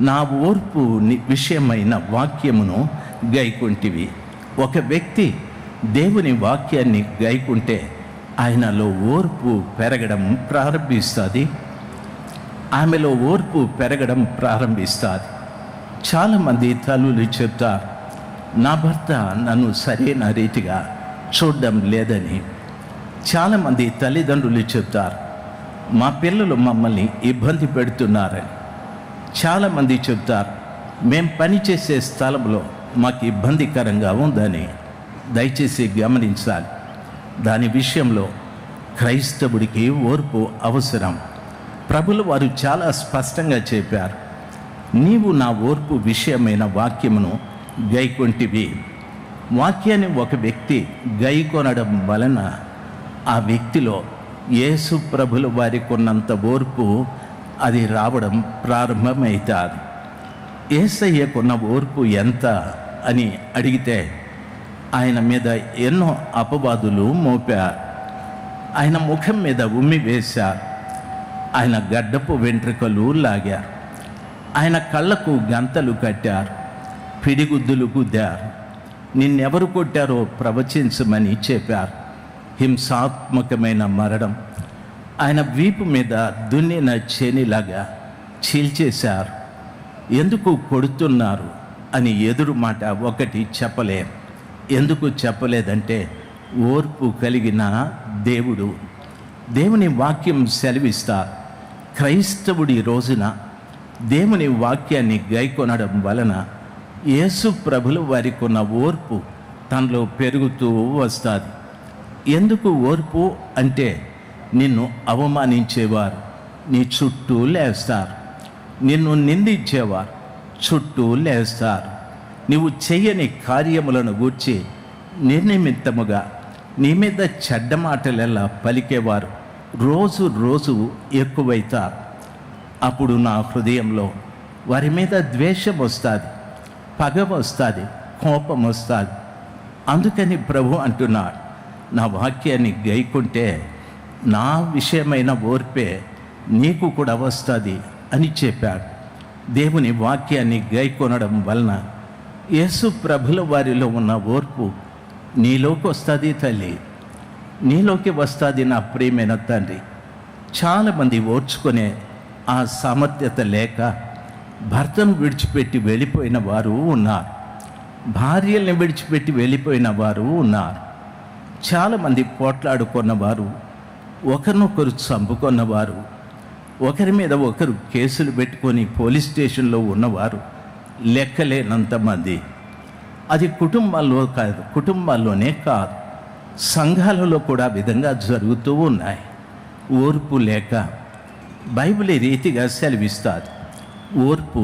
నా ఓర్పు విషయమైన వాక్యమును గైకొంటివి. ఒక వ్యక్తి దేవుని వాక్యాన్ని గైకుంటే ఆయనలో ఓర్పు పెరగడం ప్రారంభిస్తుంది. ఆమెలో ఓర్పు పెరగడం ప్రారంభిస్తుంది. చాలామంది తల్లులు చెప్తారు, నా భర్త నన్ను సరైన రీతిగా చూడడం లేదని. చాలామంది తల్లిదండ్రులు చెప్తారు, మా పిల్లలు మమ్మల్ని ఇబ్బంది పెడుతున్నారని. చాలామంది చెప్తారు, మేం పనిచేసే స్థలంలో మాకు ఇబ్బందికరంగా ఉందని. దయచేసి గమనించాలి, దాని విషయంలో క్రైస్తవుడికి ఓర్పు అవసరం. ప్రభులు వారు చాలా స్పష్టంగా చెప్పారు, నీవు నా ఓర్పు విషయమైన వాక్యమును గైకొంటివి. వాక్యాన్ని ఒక వ్యక్తి గైకొనడం వలన ఆ వ్యక్తిలో యేసు ప్రభుల వారికి ఉన్నంత ఓర్పు అది రావడం ప్రారంభమవుతుంది. యేసయ్యకున్న ఓర్పు ఎంత అని అడిగితే ఆయన మీద ఎన్నో అపవాదులు మోపారు. ఆయన ముఖం మీద ఉమ్మి వేశారు. ఆయన గడ్డపు వెంట్రుకలు లాగారు. ఆయన కళ్ళకు గంతలు కట్టారు. పిడిగుద్దులు గుద్దారు. నిన్నెవరు కొట్టారో ప్రవచించమని చెప్పారు. హింసాత్మకమైన మరణం ఆయన వీపు మీద దున్నిన చేనిలాగా చీల్చేశారు. ఎందుకు కొడుతున్నారు అని ఎదురు మాట ఒకటి చెప్పలేరు. ఎందుకు చెప్పలేదంటే, ఓర్పు కలిగిన దేవుని వాక్యం సెలవిస్తారు. క్రైస్తవుడి రోజున దేవుని వాక్యాన్ని గైకొనడం వలన యేసు ప్రభుల వారికి ఉన్న ఓర్పు తనలో పెరుగుతూ వస్తుంది. ఎందుకు ఓర్పు అంటే, నిన్ను అవమానించేవారు నీ చుట్టూ లేస్తారు. నిన్ను నిందించేవారు చుట్టూ లేస్తారు. నీవు చెయ్యని కార్యములను గూర్చి నిర్నిమిత్తముగా నీ మీద చెడ్డ మాటలెల్లా పలికేవారు రోజు ఎక్కువైతారు. అప్పుడు నా హృదయంలో వారి మీద ద్వేషం వస్తుంది, పగ వస్తుంది, కోపం వస్తుంది. అందుకని ప్రభు అంటున్నాడు, నా వాక్యాన్ని గైకుంటే నా విషయమైన ఓర్పే నీకు కూడా వస్తుంది అని చెప్పాడు. దేవుని వాక్యాన్ని గైకొనడం వలన యేసు ప్రభుల వారిలో ఉన్న ఓర్పు నీలోకి వస్తుంది. తల్లి, నీలోకి వస్తుంది నా ప్రియమైన తండ్రి. చాలామంది ఓర్చుకునే ఆ సామర్థ్యత లేక భర్తను విడిచిపెట్టి వెళ్ళిపోయిన వారు ఉన్నారు. భార్యల్ని విడిచిపెట్టి వెళ్ళిపోయిన వారు ఉన్నారు. చాలామంది పోట్లాడుకున్నవారు, ఒకరినొకరు చంపుకున్నవారు, ఒకరి మీద ఒకరు కేసులు పెట్టుకొని పోలీస్ స్టేషన్లో ఉన్నవారు లెక్కలేనంతమంది. అది కుటుంబాల్లోనే కాదు, సంఘాలలో కూడా విధంగా జరుగుతూ ఉన్నాయి. ఓర్పు లేక బైబిల్ ఈ రీతిగా సెలవిస్తుంది, ఓర్పు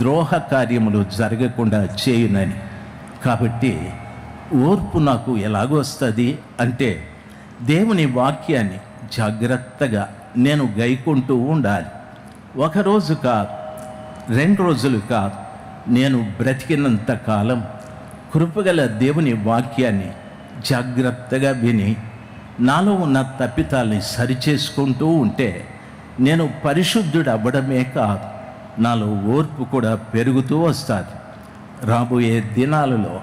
ద్రోహ కార్యములు జరగకుండా చేయునని. కాబట్టి ఓర్పు నాకు ఎలాగొస్తుంది అంటే, దేవుని వాక్యాన్ని జాగ్రత్తగా నేను గైకుంటూ ఉండాలి. ఒకరోజు కాదు, 2 రోజులు కాదు, నేను బ్రతికినంత కాలం కృపగల దేవుని వాక్యాన్ని జాగ్రత్తగా విని నాలో ఉన్న తప్పితాల్ని సరిచేసుకుంటూ ఉంటే నేను పరిశుద్ధుడు అవ్వడమే కాదు, నాలో ఓర్పు కూడా పెరుగుతూ వస్తుంది. రాబోయే దినాలలో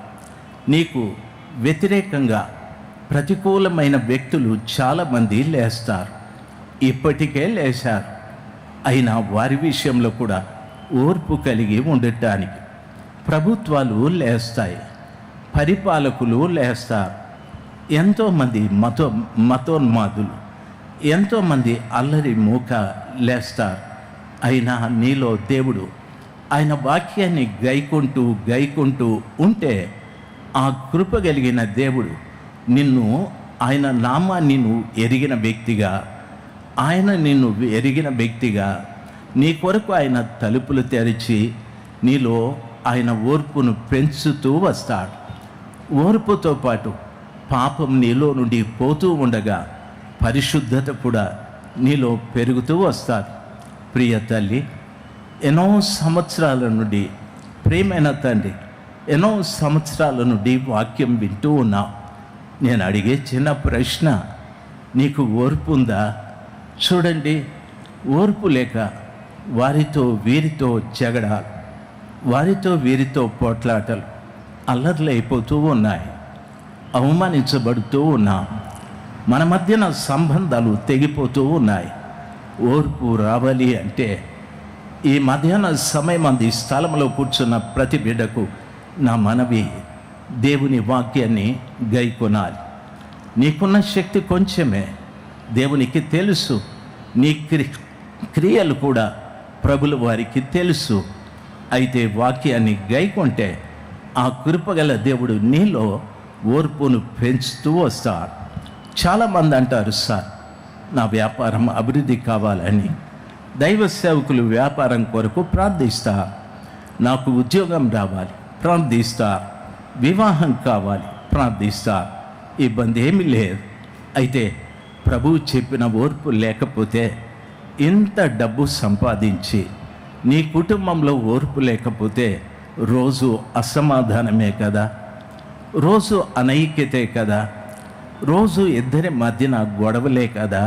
నీకు వ్యతిరేకంగా ప్రతికూలమైన వ్యక్తులు చాలామంది లేస్తారు, ఇప్పటికే లేచారు. అయినా వారి విషయంలో కూడా ఓర్పు కలిగి ఉండటానికి ప్రభుత్వాలు లేస్తాయి, పరిపాలకులు లేస్తారు, ఎంతోమంది మతోన్మాదులు, ఎంతోమంది అల్లరి మూక లేస్తారు. అయినా నీలో దేవుడు ఆయన వాక్యాన్ని గైకుంటూ ఉంటే ఆ కృప కలిగిన దేవుడు ఆయన నామాన్ని నువ్వు ఎరిగిన వ్యక్తిగా నీ కొరకు ఆయన తలుపులు తెరిచి నీలో ఆయన ఓర్పును పెంచుతూ వస్తాడు. ఓర్పుతో పాటు పాపం నీలో నుండి పోతూ ఉండగా పరిశుద్ధత కూడా నీలో పెరుగుతూ వస్తుంది. ప్రియ తల్లి, ఎన్నో సంవత్సరాల నుండి, ప్రియమైన తండ్రి, ఎన్నో సంవత్సరాల నుండి వాక్యం వింటూ ఉన్నావు. నేను అడిగే చిన్న ప్రశ్న, నీకు ఓర్పు ఉందా? చూడండి, ఓర్పు లేక వారితో వీరితో జగడాలు, వారితో వీరితో పోట్లాటలు, అల్లర్లు అయిపోతూ ఉన్నాయి, అవమానించబడుతూ ఉన్నాం, మన మధ్యన సంబంధాలు తెగిపోతూ ఉన్నాయి. ఓర్పు రావాలి అంటే ఈ మధ్యాహ్న సమయం ఈ స్థలంలో కూర్చున్న ప్రతి బిడ్డకు నా మనవి, దేవుని వాక్యాన్ని గైకొనాలి. నీకున్న శక్తి కొంచెమే, దేవునికి తెలుసు. నీ క్రియలు కూడా ప్రభుల వారికి తెలుసు. అయితే వాక్యాన్ని గైకొంటే ఆ కృపగల దేవుడు నీలో ఓర్పును పెంచుతూ వస్తాడు. చాలామంది అంటారు, సార్ నా వ్యాపారం అభివృద్ధి కావాలని, దైవ సేవకులు వ్యాపారం కొరకు ప్రార్థిస్తా, నాకు ఉద్యోగం రావాలి ప్రార్థిస్తా, వివాహం కావాలి ప్రార్థిస్తా, ఇబ్బంది ఏమీ లేదు. అయితే ప్రభువు చెప్పిన ఓర్పు లేకపోతే ఇంత డబ్బు సంపాదించి నీ కుటుంబంలో ఓర్పు లేకపోతే రోజు అసమాధానమే కదా, రోజు అనైక్యతే కదా, రోజు ఇద్దరి మధ్యన గొడవలే కదా.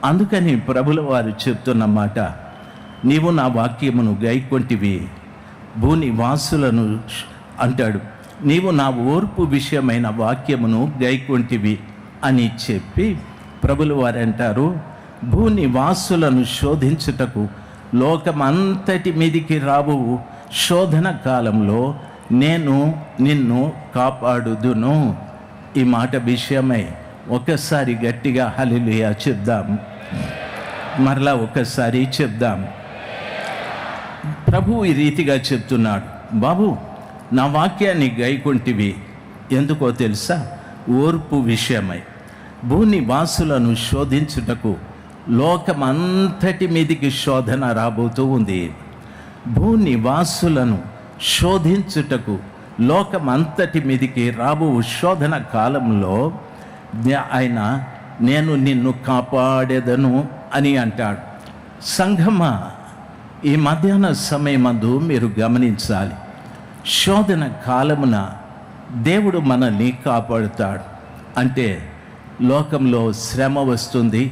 అందుకని ప్రభుల వారు చెప్తున్న మాట, నీవు నా వాక్యమును గైకొంటివి, భూనివాసులను అంటాడు, నీవు నా ఓర్పు విషయమైన వాక్యమును గైకొంటివి అని చెప్పి ప్రభుల వారు అంటారు, భూనివాసులను శోధించుటకు లోకమంతటి మీదికి రావు శోధన కాలంలో నేను నిన్ను కాపాడుదును. ఈ మాట విషయమై ఒకసారి గట్టిగా హల్లెలూయా చెప్దాం, మరలా ఒకసారి చెప్దాం. ప్రభువు ఈ రీతిగా చెప్తున్నాడు, బాబు నా వాక్యాన్ని గైకొంటివి, ఎందుకో తెలుసా? ఓర్పు విషయమై. భూనివాసులను శోధించుటకు లోకమంతటి మీదికి శోధన రాబోతూ ఉంది. భూనివాసులను శోధించుటకు లోకమంతటి మీదికి రాబో శోధన కాలంలో ఆయన నేను నిన్ను కాపాడేదను అని అంటాడు. సంఘమా, ఈ మధ్యాహ్న సమయమందు మీరు గమనించాలి, శోధన కాలమున దేవుడు మనల్ని కాపాడుతాడు. అంటే లోకంలో శ్రమ వస్తుంది,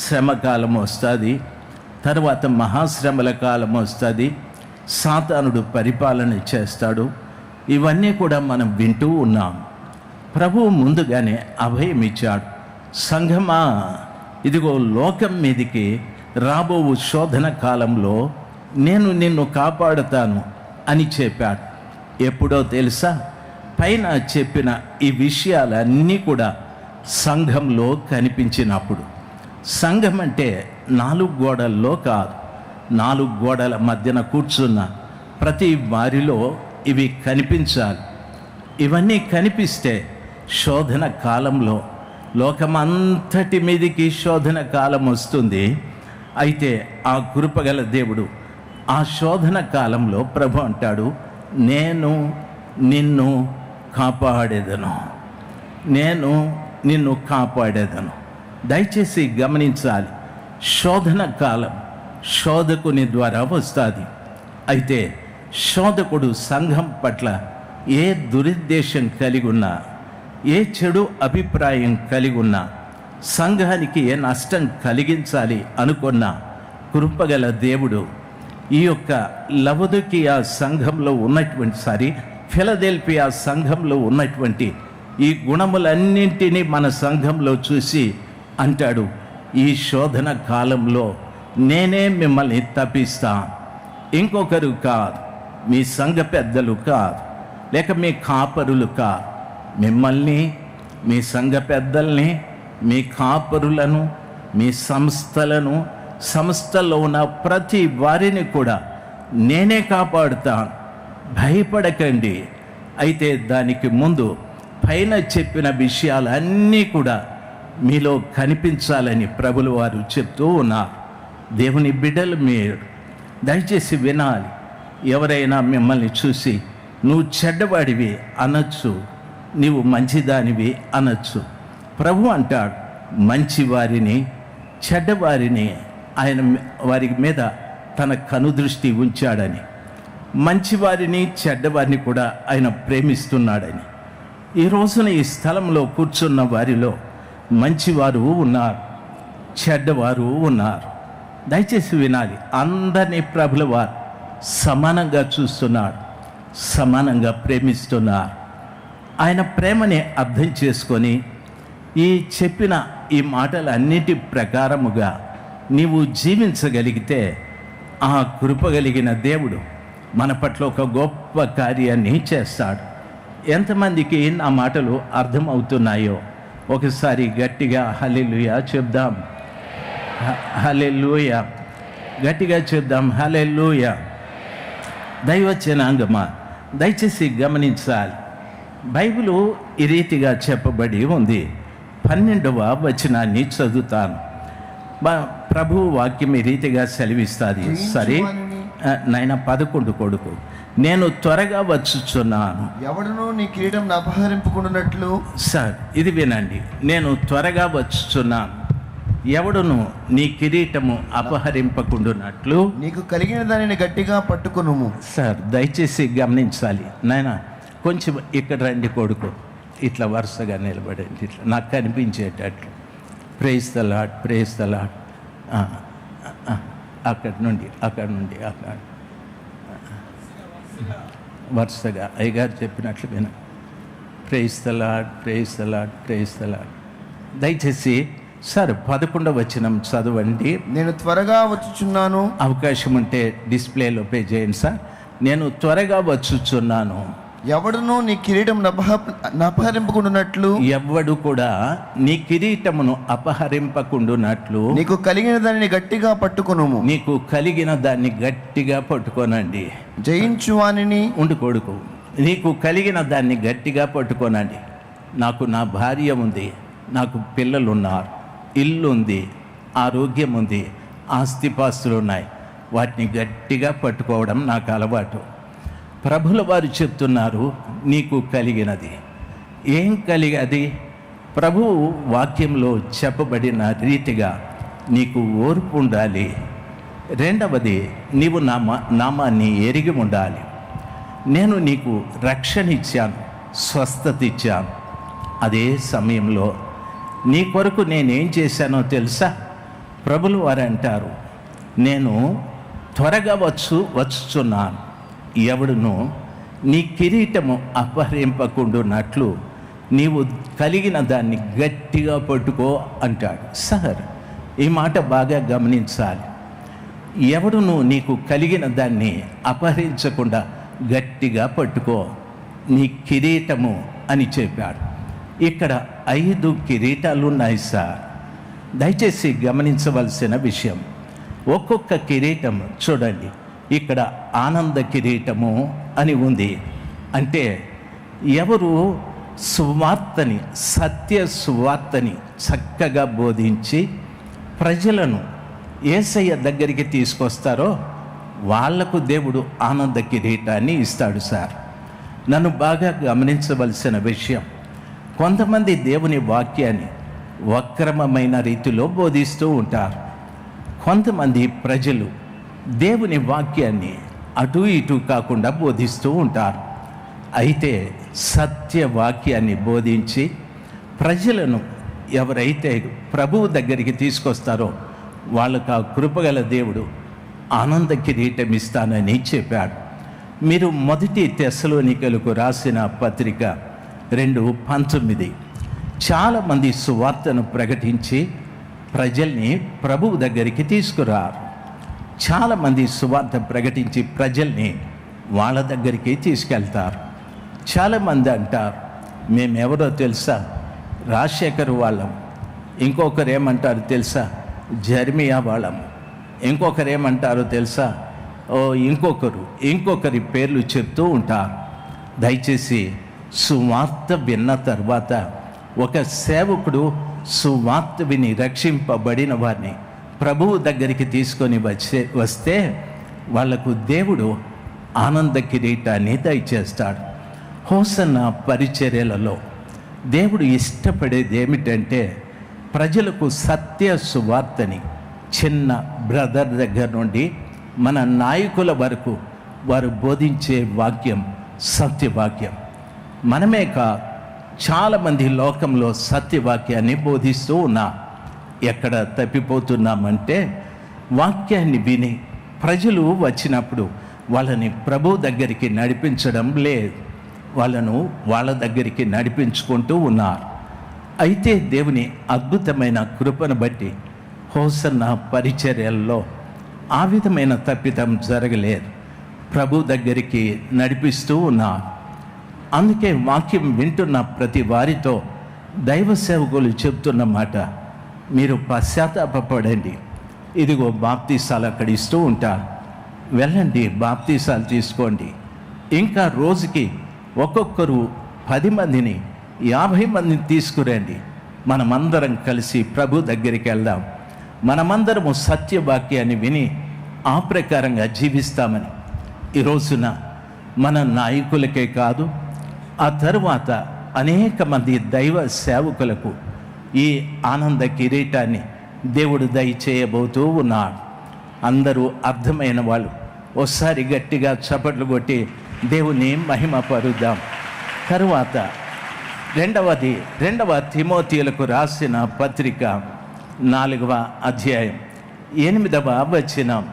శ్రమ కాలం వస్తుంది, తర్వాత మహాశ్రమల కాలం వస్తుంది, సాతానుడు పరిపాలన చేస్తాడు. ఇవన్నీ కూడా మనం వింటూ ఉన్నాం. ప్రభువు ముందుగానే అభయం ఇచ్చాడు. సంఘమా, ఇదిగో లోకం మీదికి రాబో శోధన కాలంలో నేను నిన్ను కాపాడుతాను అని చెప్పాడు. ఎప్పుడో తెలుసా? పైన చెప్పిన ఈ విషయాలన్నీ కూడా సంఘంలో కనిపించినప్పుడు, సంఘం అంటే 4 గోడల్లో కాదు, 4 గోడల మధ్యన కూర్చున్న ప్రతి వారిలో ఇవి కనిపించాలి. ఇవన్నీ కనిపిస్తే శోధన కాలంలో లోకమంతటి మీదికి శోధన కాలం వస్తుంది. అయితే ఆ కృపగల దేవుడు ఆ శోధన కాలంలో ప్రభు అంటాడు, నేను నిన్ను కాపాడేదను, నేను నిన్ను కాపాడేదను. దయచేసి గమనించాలి, శోధన కాలం శోధకుని ద్వారా వస్తుంది. అయితే శోధకుడు సంఘం పట్ల ఏ దురుద్దేశం కలిగి ఉన్నా, ఏ చెడు అభిప్రాయం కలిగి ఉన్నా, సంఘానికి ఏ నష్టం కలిగించాలి అనుకున్న కృపగల దేవుడు ఈ యొక్క లవొదికీయ సంఘంలో ఉన్నటువంటి ఫిలదెల్ఫియా సంఘంలో ఉన్నటువంటి ఈ గుణములన్నింటినీ మన సంఘంలో చూసి అంటాడు, ఈ శోధన కాలంలో నేనే మిమ్మల్ని తప్పిస్తా, ఇంకొకరు కాదు, మీ సంఘ పెద్దలు కాదు, లేక మీ కాపరులు కాదు, మిమ్మల్ని, మీ సంఘ పెద్దల్ని, మీ కాపరులను, మీ సంస్థలను, సంస్థలో ఉన్న ప్రతి వారిని కూడా నేనే కాపాడుతాను, భయపడకండి. అయితే దానికి ముందు పైన చెప్పిన విషయాలన్నీ కూడా మీలో కనిపించాలని ప్రభులు వారు చెప్తూ ఉన్నారు. దేవుని బిడ్డలు మీరు దయచేసి వినాలి. ఎవరైనా మిమ్మల్ని చూసి నువ్వు చెడ్డవాడివి అనొచ్చు, నీవు మంచిదానివి అనొచ్చు. ప్రభు అంటాడు, మంచివారిని చెడ్డవారిని ఆయన వారి మీద తన కనుదృష్టి ఉంచాడని, మంచివారిని చెడ్డవారిని కూడా ఆయన ప్రేమిస్తున్నాడని. ఈ రోజున ఈ స్థలంలో కూర్చున్న వారిలో మంచివారు ఉన్నారు, చెడ్డవారు ఉన్నారు. దయచేసి వినాలి, అందరినీ ప్రభుల వారు సమానంగా చూస్తున్నాడు, సమానంగా ప్రేమిస్తున్నారు. ఆయన ప్రేమని అర్థం చేసుకొని ఈ చెప్పిన ఈ మాటలన్నిటి ప్రకారముగా నీవు జీవించగలిగితే ఆ కృపగలిగిన దేవుడు మన పట్ల ఒక గొప్ప కార్యాన్ని చేస్తాడు. ఎంతమందికి నా మాటలు అర్థమవుతున్నాయో ఒకసారి గట్టిగా హల్లెలూయా చెప్దాం. హల్లెలూయా, గట్టిగా చెప్దాం. హల్లెలూయా. దైవజనాంగమా, దయచేసి గమనించాలి, బైబిలు ఈ రీతిగా చెప్పబడి ఉంది. 12వ వచనాన్ని చదువుతాను. ప్రభు వాక్యం ఈ రీతిగా సెలవిస్తుంది. సరే నాయన 11 కొడుకు, నేను త్వరగా వచ్చుచున్నాను. ఎవడును నీ కిరీటం అపహరింపుకున్నట్లు. సార్ ఇది వినండి, నేను త్వరగా వచ్చుచున్నాను, ఎవడును నీ కిరీటము అపహరింపకుండునట్లు నీకు కలిగిన దానిని గట్టిగా పట్టుకొనుము. సార్ దయచేసి గమనించాలి. నాయన కొంచెం ఇక్కడ రండి కొడుకు, ఇట్లా వరుసగా నిలబడండి, ఇట్లా నాకు కనిపించేటట్లు. Praise the Lord, praise the Lord. అక్కడి నుండి అక్కడ వరుసగా అయ్యగారు చెప్పినట్లు విన. Praise the Lord, praise the Lord, praise the Lord. దయచేసి సార్ 11వ వచనం చదవండి. నేను త్వరగా వచ్చుచున్నాను. అవకాశం ఉంటే డిస్ప్లేలో పే చేయండి సార్. నేను త్వరగా వచ్చుచున్నాను. ఎవడును నీ కిరీటం అపహరింపకుండునట్లు. ఎవడు కూడా నీ కిరీటమును అపహరింపకుండునట్లు నీకు కలిగిన దానిని గట్టిగా పట్టుకొనుము. నీకు కలిగిన దాన్ని గట్టిగా పట్టుకోనండి. జయించు వానిని ఉండు కొడుకు, నీకు కలిగిన దాన్ని గట్టిగా పట్టుకోనండి. నాకు నా భార్య ఉంది, నాకు పిల్లలు ఉన్నారు, ఇల్లు ఉంది, ఆరోగ్యం ఉంది, ఆస్తిపాస్తులు ఉన్నాయి, వాటిని గట్టిగా పట్టుకోవడం నాకు అలవాటు. ప్రభుల వారు చెప్తున్నారు, నీకు కలిగినది ఏం కలిగది? ప్రభు వాక్యంలో చెప్పబడిన రీతిగా నీకు ఓర్పు ఉండాలి. రెండవది, నీవు నామాన్ని ఎరిగి ఉండాలి. నేను నీకు రక్షణ ఇచ్చాను, స్వస్థత ఇచ్చాను. అదే సమయంలో నీ కొరకు నేనేం చేశానో తెలుసా? ప్రభులు వారు అంటారు, నేను త్వరగా వచ్చుచున్నాను, ఎవడును నీ కిరీటము అపహరింపకుండునట్లు నీవు కలిగిన దాన్ని గట్టిగా పట్టుకో అంటాడు. సార్ ఈ మాట బాగా గమనించాలి. ఎవడును నీకు కలిగిన దాన్ని అపహరించకుండా గట్టిగా పట్టుకో, నీ కిరీటము అని చెప్పాడు. ఇక్కడ 5 కిరీటాలు ఉన్నాయి సార్. దయచేసి గమనించవలసిన విషయం, ఒక్కొక్క కిరీటం చూడండి. ఇక్కడ ఆనంద కిరీటము అని ఉంది. అంటే ఎవరు సువార్తని, సత్య సువార్తని చక్కగా బోధించి ప్రజలను యేసయ్య దగ్గరికి తీసుకొస్తారో వాళ్లకు దేవుడు ఆనంద కిరీటాన్ని ఇస్తాడు సార్. నన్ను బాగా గమనించవలసిన విషయం, కొంతమంది దేవుని వాక్యాన్ని వక్రమైన రీతిలో బోధిస్తూ ఉంటారు. కొంతమంది ప్రజలు దేవుని వాక్యాన్ని అటు ఇటు కాకుండా బోధిస్తూ ఉంటారు. అయితే సత్య వాక్యాన్ని బోధించి ప్రజలను ఎవరైతే ప్రభువు దగ్గరికి తీసుకొస్తారో వాళ్ళకు ఆ కృపగల దేవుడు ఆనంద కిరీటం ఇస్తానని చెప్పాడు. మీరు 1 తెస్సలోనికలకు రాసిన పత్రిక 2:19, చాలామంది సువార్తను ప్రకటించి ప్రజల్ని ప్రభువు దగ్గరికి తీసుకురారు. చాలామంది సువార్త ప్రకటించి ప్రజల్ని వాళ్ళ దగ్గరికి తీసుకెళ్తారు. చాలామంది అంటారు, మేమెవరో తెలుసా, రాజశేఖర్ వాళ్ళం. ఇంకొకరు ఏమంటారు తెలుసా, జర్మియా వాళ్ళం. ఇంకొకరు ఏమంటారో తెలుసా, ఇంకొకరి పేర్లు చెప్తూ ఉంటారు. దయచేసి సువార్త విన్న తర్వాత ఒక సేవకుడు సువార్త విని రక్షింపబడిన వారిని ప్రభువు దగ్గరికి తీసుకొని వస్తే వాళ్లకు దేవుడు ఆనంద కిరీటాన్ని దయచేస్తాడు. హోసన్న పరిచర్యలలో దేవుడు ఇష్టపడేది ఏమిటంటే ప్రజలకు సత్య సువార్తని చిన్న బ్రదర్ దగ్గర నుండి మన నాయకుల వరకు వారు బోధించే వాక్యం సత్యవాక్యం. మనమే చాలామంది లోకంలో సత్యవాక్యాన్ని బోధిస్తూ ఉన్నాం. ఎక్కడ తప్పిపోతున్నామంటే వాక్యాన్ని విని ప్రజలు వచ్చినప్పుడు వాళ్ళని ప్రభు దగ్గరికి నడిపించడం లేదు, వాళ్ళను వాళ్ళ దగ్గరికి నడిపించుకుంటూ ఉన్నారు. అయితే దేవుని అద్భుతమైన కృపను బట్టి హోసన్న పరిచర్యల్లో ఆ విధమైన తప్పిదం జరగలేదు, ప్రభు దగ్గరికి నడిపిస్తూ ఉన్నారు. అందుకే వాక్యం వింటున్న ప్రతి వారితో దైవ సేవకులు చెప్తున్న మాట, మీరు పశ్చాత్తాపపడండి, ఇదిగో బాప్తీసాలు అక్కడ ఇస్తూ ఉంటారు, వెళ్ళండి బాప్తీసాలు తీసుకోండి. ఇంకా రోజుకి ఒక్కొక్కరు 10 మందిని 50 మందిని తీసుకురండి, మనమందరం కలిసి ప్రభు దగ్గరికి వెళ్దాం, మనమందరము సత్యవాక్యాన్ని విని ఆ ప్రకారంగా జీవిస్తామని ఈ రోజున మన నాయకులకే కాదు, ఆ తరువాత అనేక మంది దైవ సేవకులకు ఈ ఆనంద కిరీటాన్ని దేవుడు దయచేయబోతూ ఉన్నాడు. అందరూ అర్థమైన వాళ్ళు ఒకసారి గట్టిగా చప్పట్లు కొట్టి దేవుని మహిమ పరుద్దాం. తరువాత రెండవ తిమోతిలకు రాసిన పత్రిక 4వ అధ్యాయం 8వ వచనం,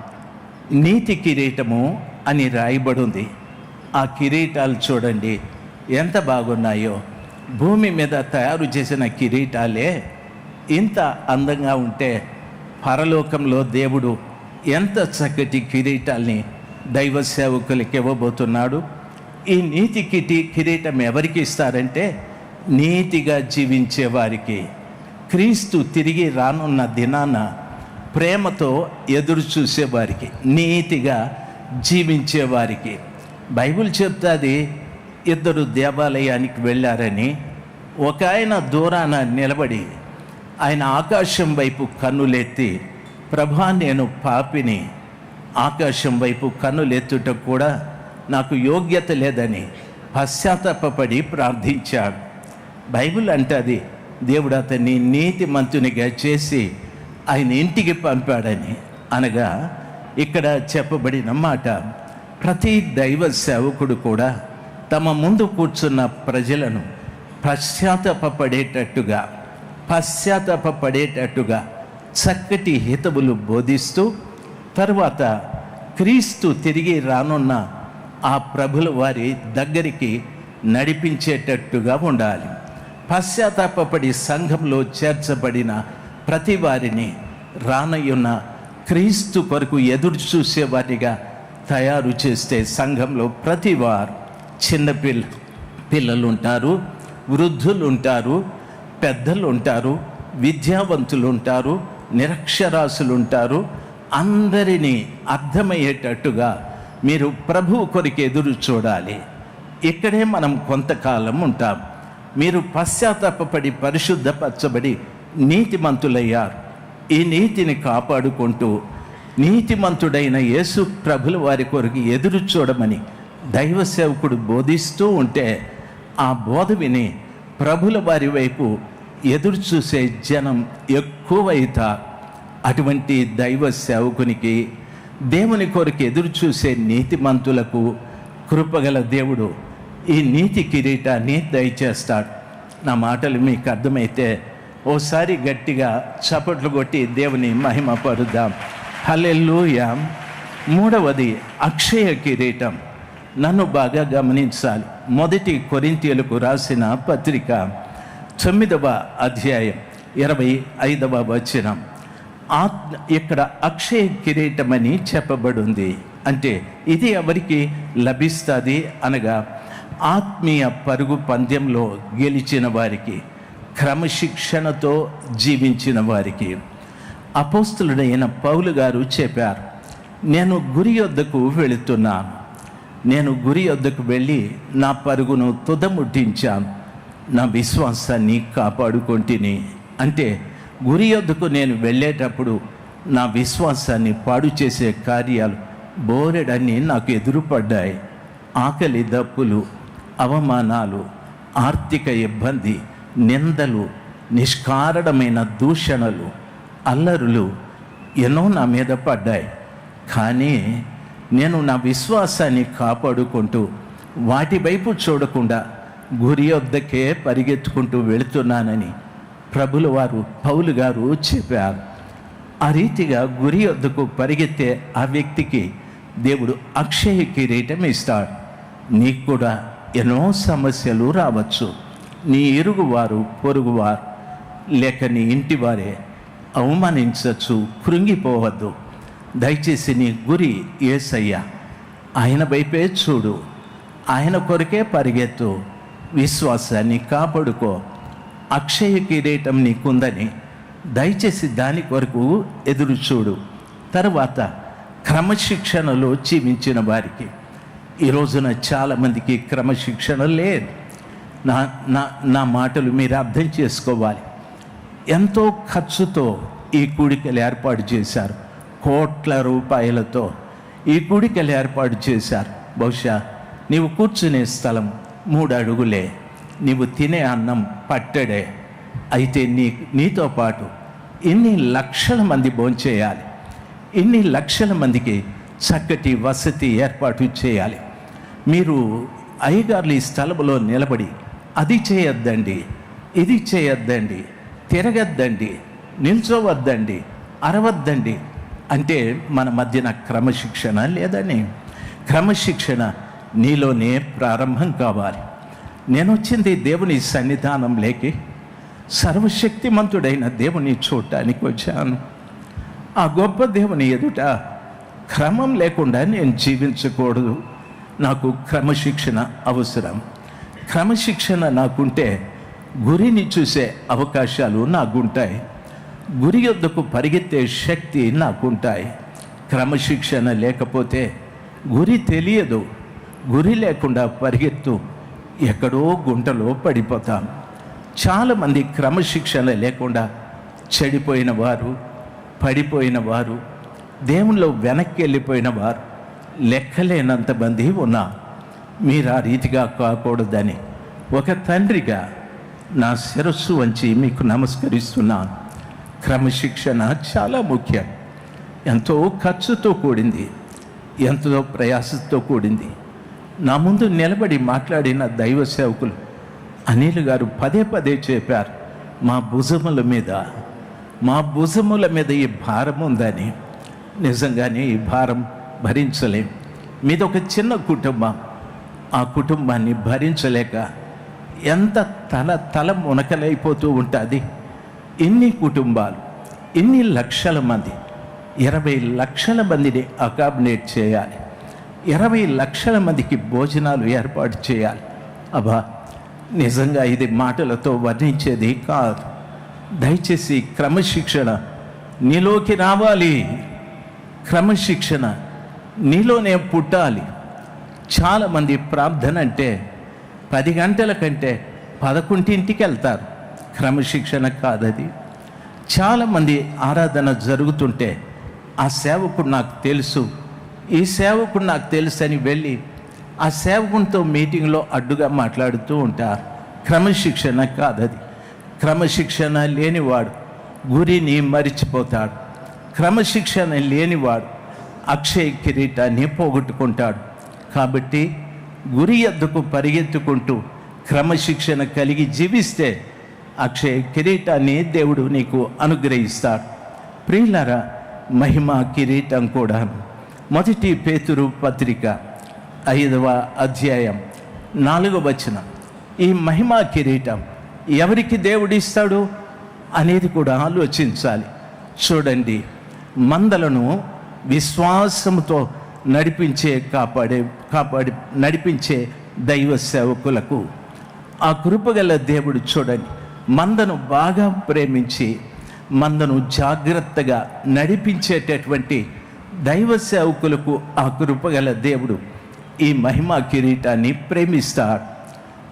నీతి కిరీటము అని రాయబడి ఉంది. ఆ కిరీటాలు చూడండి ఎంత బాగున్నాయో. భూమి మీద తయారు చేసిన కిరీటాలే ఇంత అందంగా ఉంటే పరలోకంలో దేవుడు ఎంత చక్కటి కిరీటాల్ని దైవ సేవకులకి ఇవ్వబోతున్నాడు. ఈ నీతి కిరీటం ఎవరికి ఇస్తారంటే నీతిగా జీవించే వారికి, క్రీస్తు తిరిగి రానున్న దినాన ప్రేమతో ఎదురు చూసేవారికి, నీతిగా జీవించేవారికి. బైబిల్ చెప్తాది, 2 దేవాలయానికి వెళ్ళారని ఒక ఆయన దూరాన నిలబడి ఆయన ఆకాశం వైపు కన్నులెత్తి, ప్రభా నేను పాపిని, ఆకాశం వైపు కన్నులెత్తుట కూడా నాకు యోగ్యత లేదని పశ్చాత్తాపపడి ప్రార్థించాడు. బైబిల్ అంటది దేవుడు అతన్ని నీతిమంతునిగా చేసి ఆయన ఇంటికి పంపాడని. అనగా ఇక్కడ చెప్పబడిన మాట, ప్రతి దైవ సేవకుడు కూడా తమ ముందు కూర్చున్న ప్రజలను పశ్చాత్తాపపడేటట్టుగా చక్కటి హితవులు బోధిస్తూ తరువాత క్రీస్తు తిరిగి రానున్న ఆ ప్రభుల వారి దగ్గరికి నడిపించేటట్టుగా ఉండాలి. పశ్చాత్తాపపడి సంఘంలో చేర్చబడిన ప్రతి వారిని రానయ్యున్న క్రీస్తు కొరకు ఎదురు చూసేవారిగా తయారు చేస్తే సంఘంలో ప్రతి వారు, పిల్లలు ఉంటారు, వృద్ధులు ఉంటారు, పెద్దలు ఉంటారు, విద్యావంతులు ఉంటారు, నిరక్షరాస్యులు ఉంటారు. అందరినీ అర్థమయ్యేటట్టుగా మీరు ప్రభువు కొరకు ఎదురు చూడాలి. ఇక్కడే మనం కొంతకాలం ఉంటాం. మీరు పశ్చాత్తాపపడి పరిశుద్ధపరచబడి నీతిమంతులయ్యారు. ఈ నీతిని కాపాడుకుంటూ నీతిమంతుడైన యేసు ప్రభుల వారి కొరకు ఎదురు చూడమని దైవ సేవకుడు బోధిస్తూ ఉంటే ఆ బోధ విని ప్రభుల వారి వైపు ఎదురు చూసే జనం ఎక్కువైతారు. అటువంటి దైవ సేవకునికి, దేవుని కొరకు ఎదురు చూసే నీతిమంతులకు కృపగల దేవుడు ఈ నీతి కిరీటాన్ని దయచేస్తాడు. నా మాటలు మీకు అర్థమైతే ఓసారి గట్టిగా చప్పట్లు కొట్టి దేవుని మహిమ పరుద్దాం. హల్లెలూయా. మూడవది అక్షయ కిరీటం. నన్ను బాగా గమనించాలి. 1 కొరింథీయులకు రాసిన పత్రిక 9వ అధ్యాయం 25వ వచనం. ఇక్కడ అక్షయ కిరీటం అని చెప్పబడింది. అంటే ఇది ఎవరికి లభిస్తుంది అనగా ఆత్మీయ పరుగు పందెంలో గెలిచిన వారికి, క్రమశిక్షణతో జీవించిన వారికి. అపోస్తలుడైన పౌలు గారు చెప్పారు, నేను గురి యొద్దకు వెళుతున్నాను, నేను గురి యొద్దకు వెళ్ళి నా పరుగును తుదముట్టించాను, నా విశ్వాసాన్ని కాపాడుకొంటిని. అంటే గురి యొద్దకు నేను వెళ్ళేటప్పుడు నా విశ్వాసాన్ని పాడు చేసే కార్యాలు బోరెడన్ని నాకు ఎదురుపడ్డాయి. ఆకలి దప్పులు, అవమానాలు, ఆర్థిక ఇబ్బంది, నిందలు, నిష్కారణమైన దూషణలు, అల్లరులు ఎన్నో నా మీద పడ్డాయి. కానీ నేను నా విశ్వాసాన్ని కాపాడుకుంటూ వాటి వైపు చూడకుండా గురి వద్దకే పరిగెత్తుకుంటూ వెళుతున్నానని ప్రభుల వారు పౌలు గారు చెప్పారు. ఆ రీతిగా గురి వద్దకు పరిగెత్తే ఆ వ్యక్తికి దేవుడు అక్షయ కిరీటం ఇస్తాడు. నీకు కూడా ఎన్నో సమస్యలు రావచ్చు. నీ ఇరుగువారు, పొరుగువారు, లేక నీ ఇంటి వారే అవమానించవచ్చు. కృంగిపోవద్దు. దయచేసి నీ గురి యేసయ్య. ఆయన వైపే చూడు, ఆయన కొరకే పరిగెత్తు, విశ్వాసాన్ని కాపాడుకో. అక్షయ కిరీటం నీకుందని దయచేసి దాని కొరకు ఎదురు చూడు. తర్వాత క్రమశిక్షణలో జీవించిన వారికి, ఈ రోజున చాలామందికి క్రమశిక్షణ లేదు. నా మాటలు మీరు అర్థం చేసుకోవాలి. ఎంతో ఖర్చుతో ఈ కూడికలు ఏర్పాటు చేశారు. కోట్ల రూపాయలతో ఈ కూడికలు ఏర్పాటు చేశారు. బహుశా నీవు కూర్చునే స్థలం 3 అడుగులే, నీవు తినే అన్నం పట్టడే. అయితే నీతో పాటు ఇన్ని లక్షల మంది భోంచేయాలి, ఇన్ని లక్షల మందికి చక్కటి వసతి ఏర్పాటు చేయాలి. మీరు అయ్యగారులు ఈ స్థలంలో నిలబడి అది చేయొద్దండి, ఇది చేయొద్దండి, తిరగద్దండి, నిల్చోవద్దండి, అరవద్దండి అంటే మన మధ్యన క్రమశిక్షణ లేదని. క్రమశిక్షణ నీలోనే ప్రారంభం కావాలి. నేను వచ్చింది దేవుని సన్నిధానంలోకి, సర్వశక్తిమంతుడైన దేవుని చూడటానికి వచ్చాను. ఆ గొప్ప దేవుని ఎదుట క్రమం లేకుండా నేను జీవించకూడదు. నాకు క్రమశిక్షణ అవసరం. క్రమశిక్షణ నాకుంటే గురిని చూసే అవకాశాలు నాకుంటాయి. గురి యొద్దకు పరిగెత్తే శక్తి నాకుంటాయి. క్రమశిక్షణ లేకపోతే గురి తెలియదు. గురి లేకుండా పరిగెత్తు ఎక్కడో గుంటలో పడిపోతాం. చాలామంది క్రమశిక్షణ లేకుండా చెడిపోయిన వారు, పడిపోయిన వారు, దేవునిలో వెనక్కి వెళ్ళిపోయిన వారు లెక్కలేనంతమంది ఉన్నారు. మీరు ఆ రీతిగా కాకూడదని ఒక తండ్రిగా నా శిరస్సు వంచి మీకు నమస్కరిస్తున్నాను. క్రమశిక్షణ చాలా ముఖ్యం. ఎంతో ఖర్చుతో కూడింది, ఎంతో ప్రయాసంతో కూడింది. నా ముందు నిలబడి మాట్లాడిన దైవ సేవకులు అనిల్ గారు పదే పదే చెప్పారు, మా భుజముల మీద ఈ భారం ఉందని. నిజంగానే ఈ భారం భరించలేం. మీది ఒక చిన్న కుటుంబం. ఆ కుటుంబాన్ని భరించలేక ఎంత తల మునకలైపోతూ ఉంటుంది. ఇన్ని కుటుంబాలు, ఇన్ని లక్షల మంది, 20 లక్షల మందిని అకామిడేట్ చేయాలి. 20 లక్షల మందికి భోజనాలు ఏర్పాటు చేయాలి. అబ్బా, నిజంగా ఇది మాటలతో వర్ణించేది కాదు. దయచేసి క్రమశిక్షణ నీలోకి రావాలి. క్రమశిక్షణ నీలోనే పుట్టాలి. చాలామంది ప్రార్థన అంటే 10 గంటల కంటే 11ంటికి వెళ్తారు. క్రమశిక్షణ కాదది. చాలామంది ఆరాధన జరుగుతుంటే ఆ సేవకుడు నాకు తెలుసు, ఈ సేవకుడు నాకు తెలుసు అని వెళ్ళి ఆ సేవకునితో మీటింగ్లో అడ్డుగా మాట్లాడుతూ ఉంటారు. క్రమశిక్షణ కాదది. క్రమశిక్షణ లేనివాడు గురిని మరిచిపోతాడు. క్రమశిక్షణ లేనివాడు అక్షయ కిరీటాన్ని పోగొట్టుకుంటాడు. కాబట్టి గురి ఎద్దుకు పరిగెత్తుకుంటూ క్రమశిక్షణ కలిగి జీవిస్తే అక్షయ కిరీటాన్ని దేవుడు నీకు అనుగ్రహిస్తాడు. ప్రియులారా, మహిమ కిరీటం కూడా 1 పేతురు పత్రిక 5వ అధ్యాయం 4వ వచనం. ఈ మహిమ కిరీటం ఎవరికి దేవుడిస్తాడు అనేది కూడా ఆలోచించాలి. చూడండి, మందలను విశ్వాసంతో నడిపించే దైవ సేవకులకు ఆ కృపగల దేవుడు చూడండి, మందను బాగా ప్రేమించి మందను జాగ్రత్తగా నడిపించేటటువంటి దైవ సేవకులకు ఆ కృపగల దేవుడు ఈ మహిమ కిరీటాన్ని ప్రేమిస్తాడు.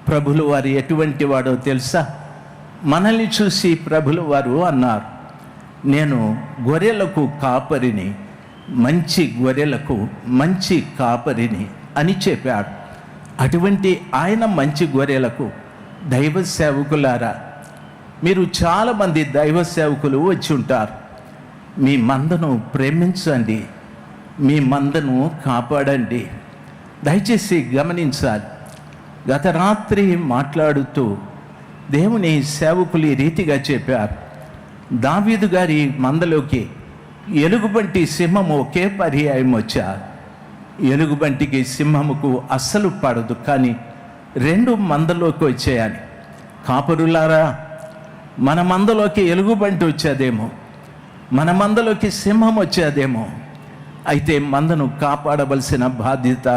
ప్రభులు వారు ఎటువంటి వాడో తెలుసా? మనల్ని చూసి ప్రభులు వారు అన్నారు, నేను గొర్రెలకు కాపరిని, మంచి గొర్రెలకు మంచి కాపరిని అని చెప్పాడు. అటువంటి ఆయన మంచి గొర్రెలకు దైవ సేవకులారా, మీరు చాలామంది దైవ సేవకులు వచ్చి ఉంటారు. మీ మందను ప్రేమించండి, మీ మందను కాపాడండి. దయచేసి గమనించాలి. గత రాత్రి మాట్లాడుతూ దేవుని సేవకులు ఈ రీతిగా చెప్పారు. దావీదు గారి మందలోకి ఎలుగుబంటి సింహము ఒకే పర్యాయం వచ్చారు. ఎలుగుబంటికి సింహముకు అస్సలు పడదు, కానీ 2 మందలోకి వచ్చేయాలి. కాపరులారా, మన మందలోకి ఎలుగుబంటి వచ్చేదేమో, మన మందలోకి సింహం వచ్చేదేమో. అయితే మందను కాపాడవలసిన బాధ్యత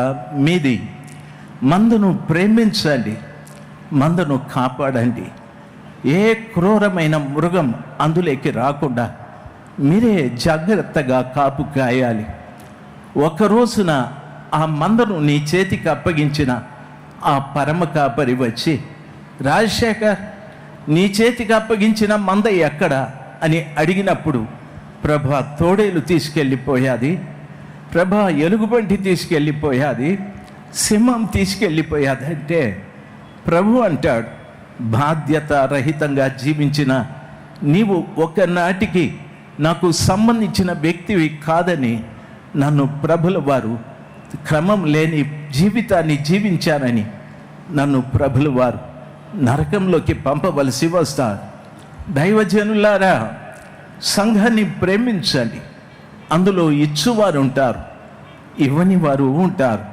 మీది. మందను ప్రేమించండి, మందను కాపాడండి. ఏ క్రూరమైన మృగం అందులోకి రాకుండా మీరే జాగ్రత్తగా కాపు కాయాలి. ఒక రోజున ఆ మందను నీ చేతికి అప్పగించిన ఆ పరమ కాపరి వచ్చి, రాజశేఖర్, నీ చేతికి అప్పగించిన మంద ఎక్కడ అని అడిగినప్పుడు, ప్రభా తోడేలు తీసుకెళ్ళిపోయాది, ప్రభా ఎలుగుబంటి తీసుకెళ్ళిపోయాది, సింహం తీసుకెళ్ళిపోయాది అంటే ప్రభు అంటాడు, బాధ్యత రహితంగా జీవించిన నీవు ఒకనాటికి నాకు సంబంధించిన వ్యక్తివి కాదని నన్ను ప్రభుల వారు క్రమం లేని జీవితాన్ని జీవించానని నన్ను ప్రభుల వారు నరకంలోకి పంపవలసి వస్తారు. దైవజనులారా, సంఘాన్ని ప్రేమించండి. అందులో ఇచ్చువారు ఉంటారు, ఇవ్వని వారు ఉంటారు,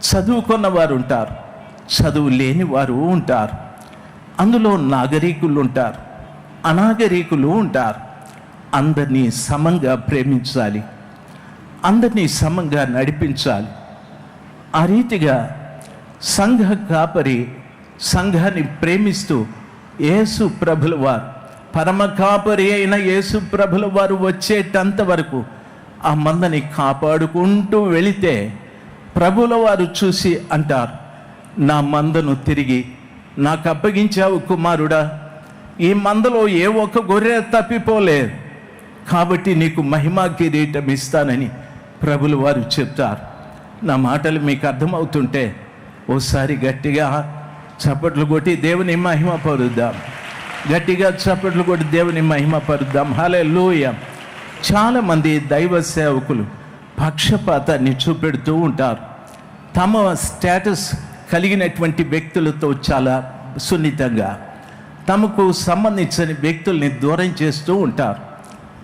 చదువుకున్న వారు ఉంటారు, చదువు లేని వారు ఉంటారు. అందులో నాగరికులు ఉంటారు, అనాగరికులు ఉంటారు. అందరినీ సమంగా ప్రేమించాలి, అందరినీ సమంగా నడిపించాలి. ఆ రీతిగా సంఘ కాపరి సంఘాన్ని ప్రేమిస్తూ యేసు ప్రభుల వారు, పరమ కాపరి అయిన యేసు ప్రభుల వారు వచ్చేటంత వరకు ఆ మందని కాపాడుకుంటూ వెళితే ప్రభుల వారు చూసి అంటారు, నా మందను తిరిగి నాకు అప్పగించావు కుమారుడా, ఈ మందలో ఏ ఒక్క గొర్రె తప్పిపోలేదు, కాబట్టి నీకు మహిమా కిరీటం ఇస్తానని ప్రభులు వారు చెప్తారు. నా మాటలు మీకు అర్థమవుతుంటే ఓసారి గట్టిగా చప్పట్లు కొట్టి దేవుని మహిమ పరుద్దాం. గట్టిగా చప్పట్లు కొట్టి దేవుని మహిమ పరుద్దాం. హల్లెలూయా. చాలామంది దైవ సేవకులు పక్షపాతాన్ని చూపెడుతూ ఉంటారు. తమ స్టేటస్ కలిగినటువంటి వ్యక్తులతో చాలా సున్నితంగా తమకు సంబంధించిన వ్యక్తుల్ని దూరం చేస్తూ ఉంటారు.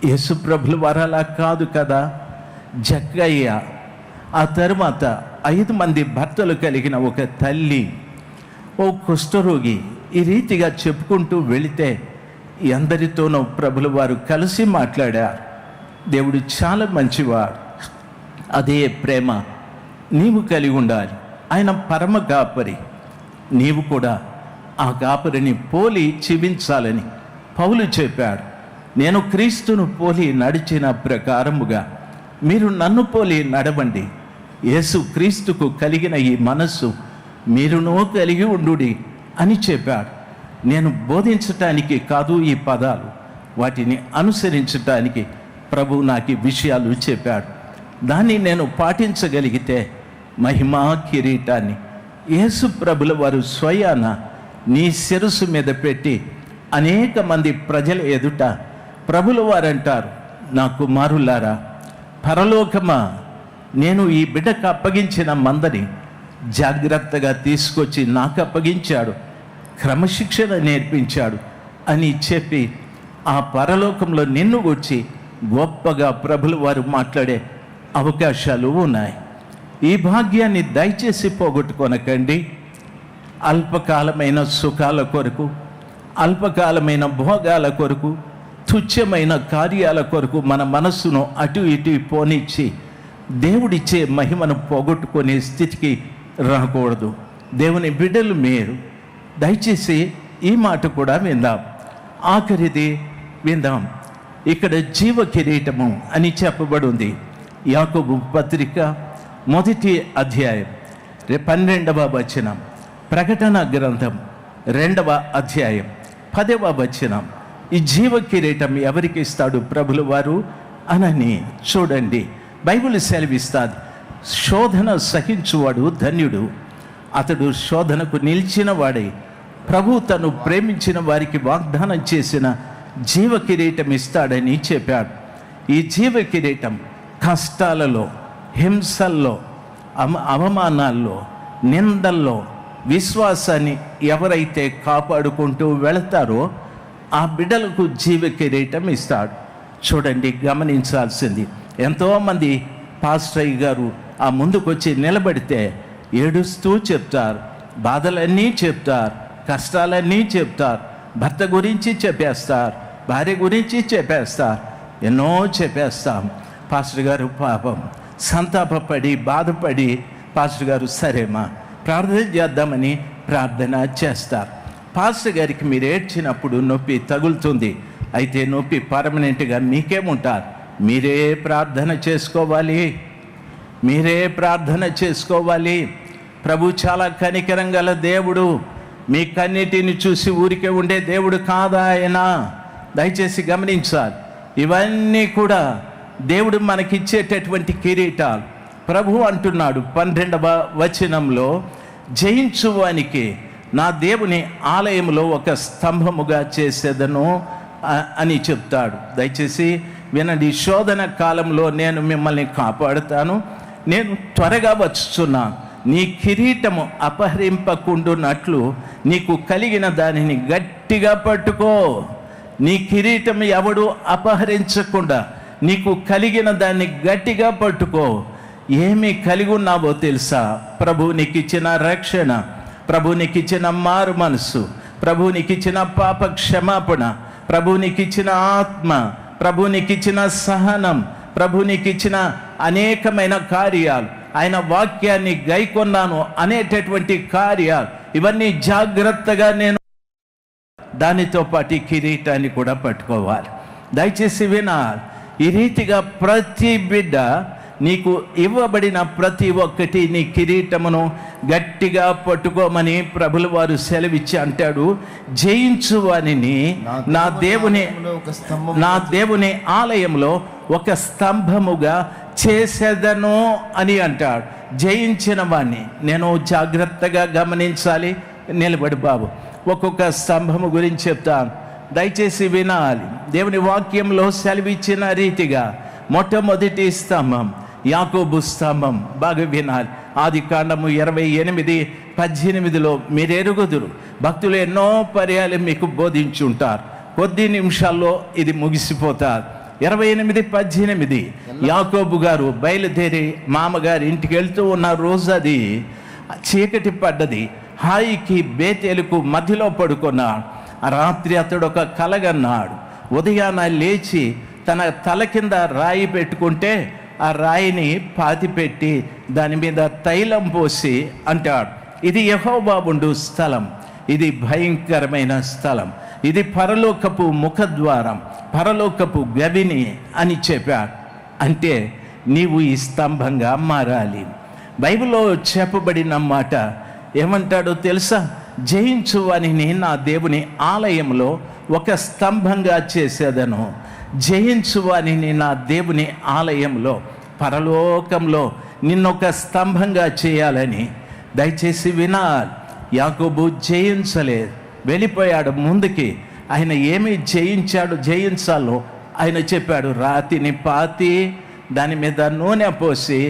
యేసు ప్రభుల వారు అలా కాదు కదా. జక్కయ్య, ఆ తరువాత 5 మంది భర్తలు కలిగిన ఒక తల్లి, ఓ కుష్ఠరోగి, ఈ రీతిగా చెప్పుకుంటూ వెళితే ఎందరితోనో ప్రభుల వారు కలిసి మాట్లాడారు. దేవుడు చాలా మంచివాడు. అదే ప్రేమ నీవు కలిగి ఉండాలి. ఆయన పరమ కాపరి. నీవు కూడా ఆ కాపరిని పోలి జీవించాలని పౌలు చెప్పాడు. నేను క్రీస్తును పోలి నడిచిన ప్రకారముగా మీరు నన్ను పోలి నడవండి. యేసు క్రీస్తుకు కలిగిన ఈ మనస్సు మీరునూ కలిగి ఉండుడి అని చెప్పాడు. నేను బోధించటానికి కాదు ఈ పదాలు, వాటిని అనుసరించటానికి ప్రభు నాకు ఈ విషయాలు చెప్పాడు. దాన్ని నేను పాటించగలిగితే మహిమా కిరీటాన్ని యేసు ప్రభుల వారు స్వయాన నీ శిరస్సు మీద పెట్టి అనేక మంది ప్రజల ఎదుట ప్రభుల వారంటారు, నా కుమారులారా, పరలోకమా, నేను ఈ బిడ్డకు అప్పగించిన మందని జాగ్రత్తగా తీసుకొచ్చి నాకు అప్పగించాడు, క్రమశిక్షణ నేర్పించాడు అని చెప్పి ఆ పరలోకంలో నిన్ను గురించి గొప్పగా ప్రభుల వారు మాట్లాడే అవకాశాలు ఉన్నాయి. ఈ భాగ్యాన్ని దయచేసి పోగొట్టుకొనకండి. అల్పకాలమైన సుఖాల కొరకు, అల్పకాలమైన భోగాల కొరకు, తుచ్చమైన కార్యాల కొరకు మన మనస్సును అటు ఇటు పోనిచ్చి దేవుడిచ్చే మహిమను పోగొట్టుకునే స్థితికి రాకూడదు. దేవుని బిడ్డలు మీరు దయచేసి ఈ మాట కూడా విందాం. ఆఖరిది విందాం. ఇక్కడ జీవ కిరీటము అని చెప్పబడి ఉంది. యాకోబు పత్రిక 1వ అధ్యాయం 12వ వచనం, ప్రకటన గ్రంథం 2వ అధ్యాయం 10వ వచనం. ఈ జీవ కిరీటం ఎవరికి ఇస్తాడు ప్రభుల వారు అనని చూడండి. బైబిల్ సెలవిస్తాది, శోధన సహించువాడు ధన్యుడు, అతడు శోధనకు నిలిచిన వాడై ప్రభు తను ప్రేమించిన వారికి వాగ్దానం చేసిన జీవ కిరీటం ఇస్తాడని చెప్పాడు. ఈ జీవ కిరీటం కష్టాలలో, హింసల్లో, అవమానాల్లో, నిందల్లో విశ్వాసాన్ని ఎవరైతే కాపాడుకుంటూ వెళతారో ఆ బిడ్డలకు జీవ కిరీటం ఇస్తాడు. చూడండి, గమనించాల్సింది, ఎంతోమంది పాస్టర్ గారు ఆ ముందుకొచ్చి నిలబడితే ఏడుస్తూ చెప్తారు, బాధలన్నీ చెప్తారు, కష్టాలన్నీ చెప్తారు, భర్త గురించి చెప్పేస్తారు, భార్య గురించి చెప్పేస్తారు, ఎన్నో చెప్పేస్తాం. పాస్టర్ గారు పాపం సంతాపపడి బాధపడి పాస్టర్ గారు సరేమా ప్రార్థన చేద్దామని ప్రార్థన చేస్తారు. పాస్టర్ గారికి మీరు ఏడ్చినప్పుడు నొప్పి తగులుతుంది, అయితే నొప్పి పర్మనెంట్గా మీకేముంటారు, మీరే ప్రార్థన చేసుకోవాలి, మీరే ప్రార్థన చేసుకోవాలి. ప్రభు చాలా కనికరం గల దేవుడు, మీ కన్నిటిని చూసి ఊరికే ఉండే దేవుడు కాదా ఆయన? దయచేసి గమనించాలి. ఇవన్నీ కూడా దేవుడు మనకిచ్చేటటువంటి కిరీటాలు. ప్రభు అంటున్నాడు 12వ వచనంలో, జయించువానికి నా దేవుని ఆలయంలో ఒక స్తంభముగా చేసేదను అని చెప్తాడు. దయచేసి వినండి, శోధన కాలంలో నేను మిమ్మల్ని కాపాడుతాను, నేను త్వరగా వచ్చుచున్నాను, నీ కిరీటము అపహరింపకుండునట్లు నీకు కలిగిన దానిని గట్టిగా పట్టుకో. నీ కిరీటం ఎవడు అపహరించకుండా నీకు కలిగిన దాన్ని గట్టిగా పట్టుకో. ఏమి కలిగి ఉన్నావో తెలుసా? ప్రభు నీకు ఇచ్చిన రక్షణ, ప్రభు నీకు ఇచ్చిన మారు మనసు, ప్రభు నీకు ఇచ్చిన పాప క్షమాపణ, ప్రభు నీకు ఇచ్చిన ఆత్మ, ప్రభు నీకు ఇచ్చిన సహనం, ప్రభు నీకు ఇచ్చిన అనేకమైన కార్యాలు, ఆయన వాక్యాన్ని గైకొన్నాను అనేటటువంటి కార్యాలు, ఇవన్నీ జాగ్రత్తగా నేను దానితో పాటు కిరీటాన్ని కూడా పట్టుకోవాలి. దయచేసి వినాలి. ఈ రీతిగా ప్రతి బిడ్డ నీకు ఇవ్వబడిన ప్రతి ఒక్కటి నీ కిరీటమును గట్టిగా పట్టుకోమని ప్రభుల వారు సెలవిచ్చి అంటాడు, జయించువానిని నా దేవుని ఆలయంలో ఒక స్తంభముగా చేసేదను అని అంటాడు. జయించిన వాణ్ణి నేను జాగ్రత్తగా గమనించాలి. నిలబడి బాబు, ఒక్కొక్క స్తంభము గురించి చెప్తాను, దయచేసి వినాలి. దేవుని వాక్యంలో సెలవిచ్చిన రీతిగా మొట్టమొదటి స్తంభం యాకోబు స్తంభం. బాగా వినాలి. ఆదికాండము 28:18 మీరు ఎరుగుదురు. భక్తులు ఎన్నో పర్యాలు మీకు బోధించుంటారు, కొద్ది నిమిషాల్లో ఇది ముగిసిపోతారు. 28:18 యాకోబు గారు బయలుదేరి మామగారి ఇంటికి వెళ్తూ ఉన్న రోజు, అది చీకటి పడ్డది. హాయికి బేతేలుకు మధ్యలో పడుకున్నాడు. ఆ రాత్రి అతడు ఒక కలగన్నాడు. ఉదయాన లేచి తన తల కింద రాయి పెట్టుకుంటే ఆ రాయిని పాతిపెట్టి దాని మీద తైలం పోసి అంటాడు, ఇది యెహోవా ఉండు స్థలం, ఇది భయంకరమైన స్థలం, ఇది పరలోకపు ముఖద్వారం, పరలోకపు గవిని అని చెప్పాడు. అంటే నీవు ఈ స్తంభంగా మారాలి. బైబిల్లో చెప్పబడిన మాట ఏమంటాడో తెలుసా? జయించువానిని నా దేవుని ఆలయంలో ఒక స్తంభంగా చేసేదను. జయించువానిని నా దేవుని ఆలయంలో, పరలోకంలో నిన్నొక స్తంభంగా చేయాలని. దయచేసి వినాలి. యాకోబు జయించలేదు, వెళ్ళిపోయాడు ముందుకి. ఆయన ఏమి జయించాలో ఆయన చెప్పాడు. రాతిని పాతి దాని మీద నూనె పోసి,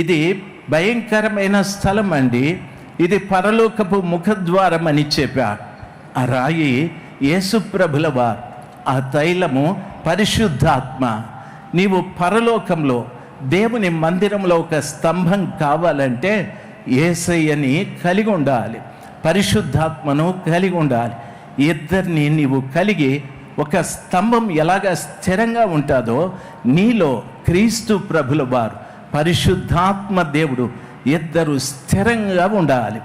ఇది భయంకరమైన స్థలం అండి, ఇది పరలోకపు ముఖద్వారం అని చెప్పాడు. ఆ రాయి యేసుప్రభుల వారు, ఆ తైలము పరిశుద్ధాత్మ. నీవు పరలోకంలో దేవుని మందిరంలో ఒక స్తంభం కావాలంటే యేసయ్యని కలిగి ఉండాలి, పరిశుద్ధాత్మను కలిగి ఉండాలి. ఇద్దరిని నీవు కలిగి ఒక స్తంభం ఎలాగ స్థిరంగా ఉంటుందో, నీలో క్రీస్తు ప్రభుల వారు, పరిశుద్ధాత్మ దేవుడు, ఇద్దరు స్థిరంగా ఉండాలి.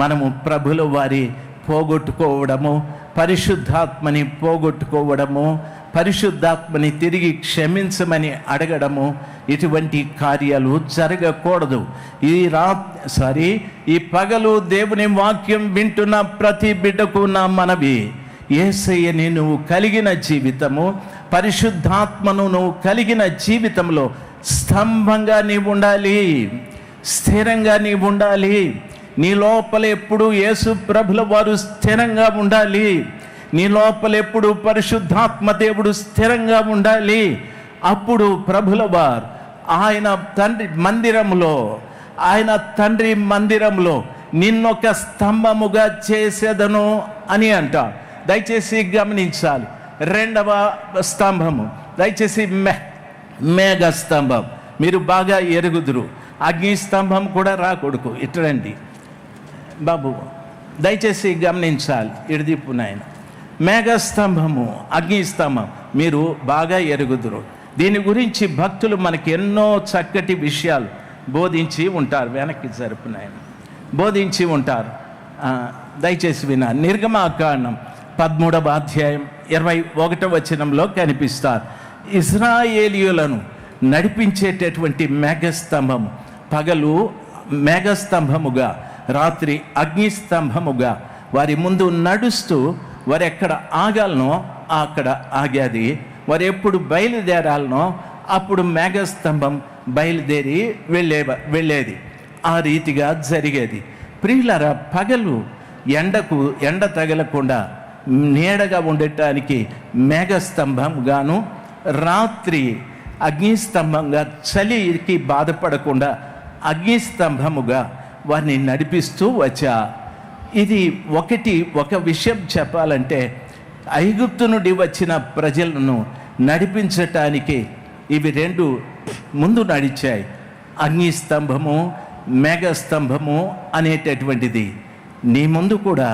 మనము ప్రభుల వారి పోగొట్టుకోవడము, పరిశుద్ధాత్మని పోగొట్టుకోవడము, పరిశుద్ధాత్మని తిరిగి క్షమించమని అడగడము, ఇటువంటి కార్యాలు జరగకూడదు. ఈ పగలు దేవుని వాక్యం వింటున్న ప్రతి బిడ్డకు నా మనవి, యేసయ్యని నువ్వు కలిగిన జీవితము, పరిశుద్ధాత్మను నువ్వు కలిగిన జీవితంలో స్తంభంగా నీవు ఉండాలి, స్థిరంగా నీవు ఉండాలి. నీ లోపల ఎప్పుడు యేసు ప్రభుల వారు స్థిరంగా ఉండాలి. నీ లోపల ఎప్పుడు పరిశుద్ధాత్మ దేవుడు స్థిరంగా ఉండాలి. అప్పుడు ప్రభుల వారు ఆయన తండ్రి మందిరంలో నిన్నొక స్తంభముగా చేసేదను అని అంట. దయచేసి గమనించాలి. రెండవ స్తంభము, దయచేసి మేఘ స్తంభం. మీరు బాగా ఎరుగుదురు. అగ్ని స్తంభం కూడా రాకూడదు. ఇట్రండి బాబు, దయచేసి గమనించాలి. ఇడిదిప్పు నాయన. మేఘస్తంభము, అగ్ని స్తంభం మీరు బాగా ఎరుగుదురు. దీని గురించి భక్తులు మనకి ఎన్నో చక్కటి విషయాలు బోధించి ఉంటారు. వెనక్కి జరుపు నాయన, బోధించి ఉంటారు. దయచేసి వినా. నిర్గమాకాండం 13వ అధ్యాయం 21వ వచనంలో కనిపిస్తారు. ఇశ్రాయేలీయులను నడిపించేటటువంటి మేఘస్తంభము, పగలు మేఘస్తంభముగా, రాత్రి అగ్నిస్తంభముగా వారి ముందు నడుస్తూ వారు ఎక్కడ ఆగాలనో అక్కడ ఆగేది. వారు ఎప్పుడు బయలుదేరాలనో అప్పుడు మేఘస్తంభం బయలుదేరి వెళ్ళేది. ఆ రీతిగా జరిగేది. ప్రియులారా, పగలు ఎండ తగలకుండా నీడగా ఉండటానికి మేఘస్తంభంగాను, రాత్రి అగ్నిస్తంభంగా చలికి బాధపడకుండా అగ్నిస్తంభముగా వారిని నడిపిస్తూ వచ్చా. ఇది ఒక విషయం చెప్పాలంటే, ఐగుప్తు నుండి వచ్చిన ప్రజలను నడిపించటానికి ఇవి రెండు ముందు నడిచాయి. అగ్నిస్తంభము, మేఘస్తంభము అనేటటువంటిది. నీ ముందు కూడా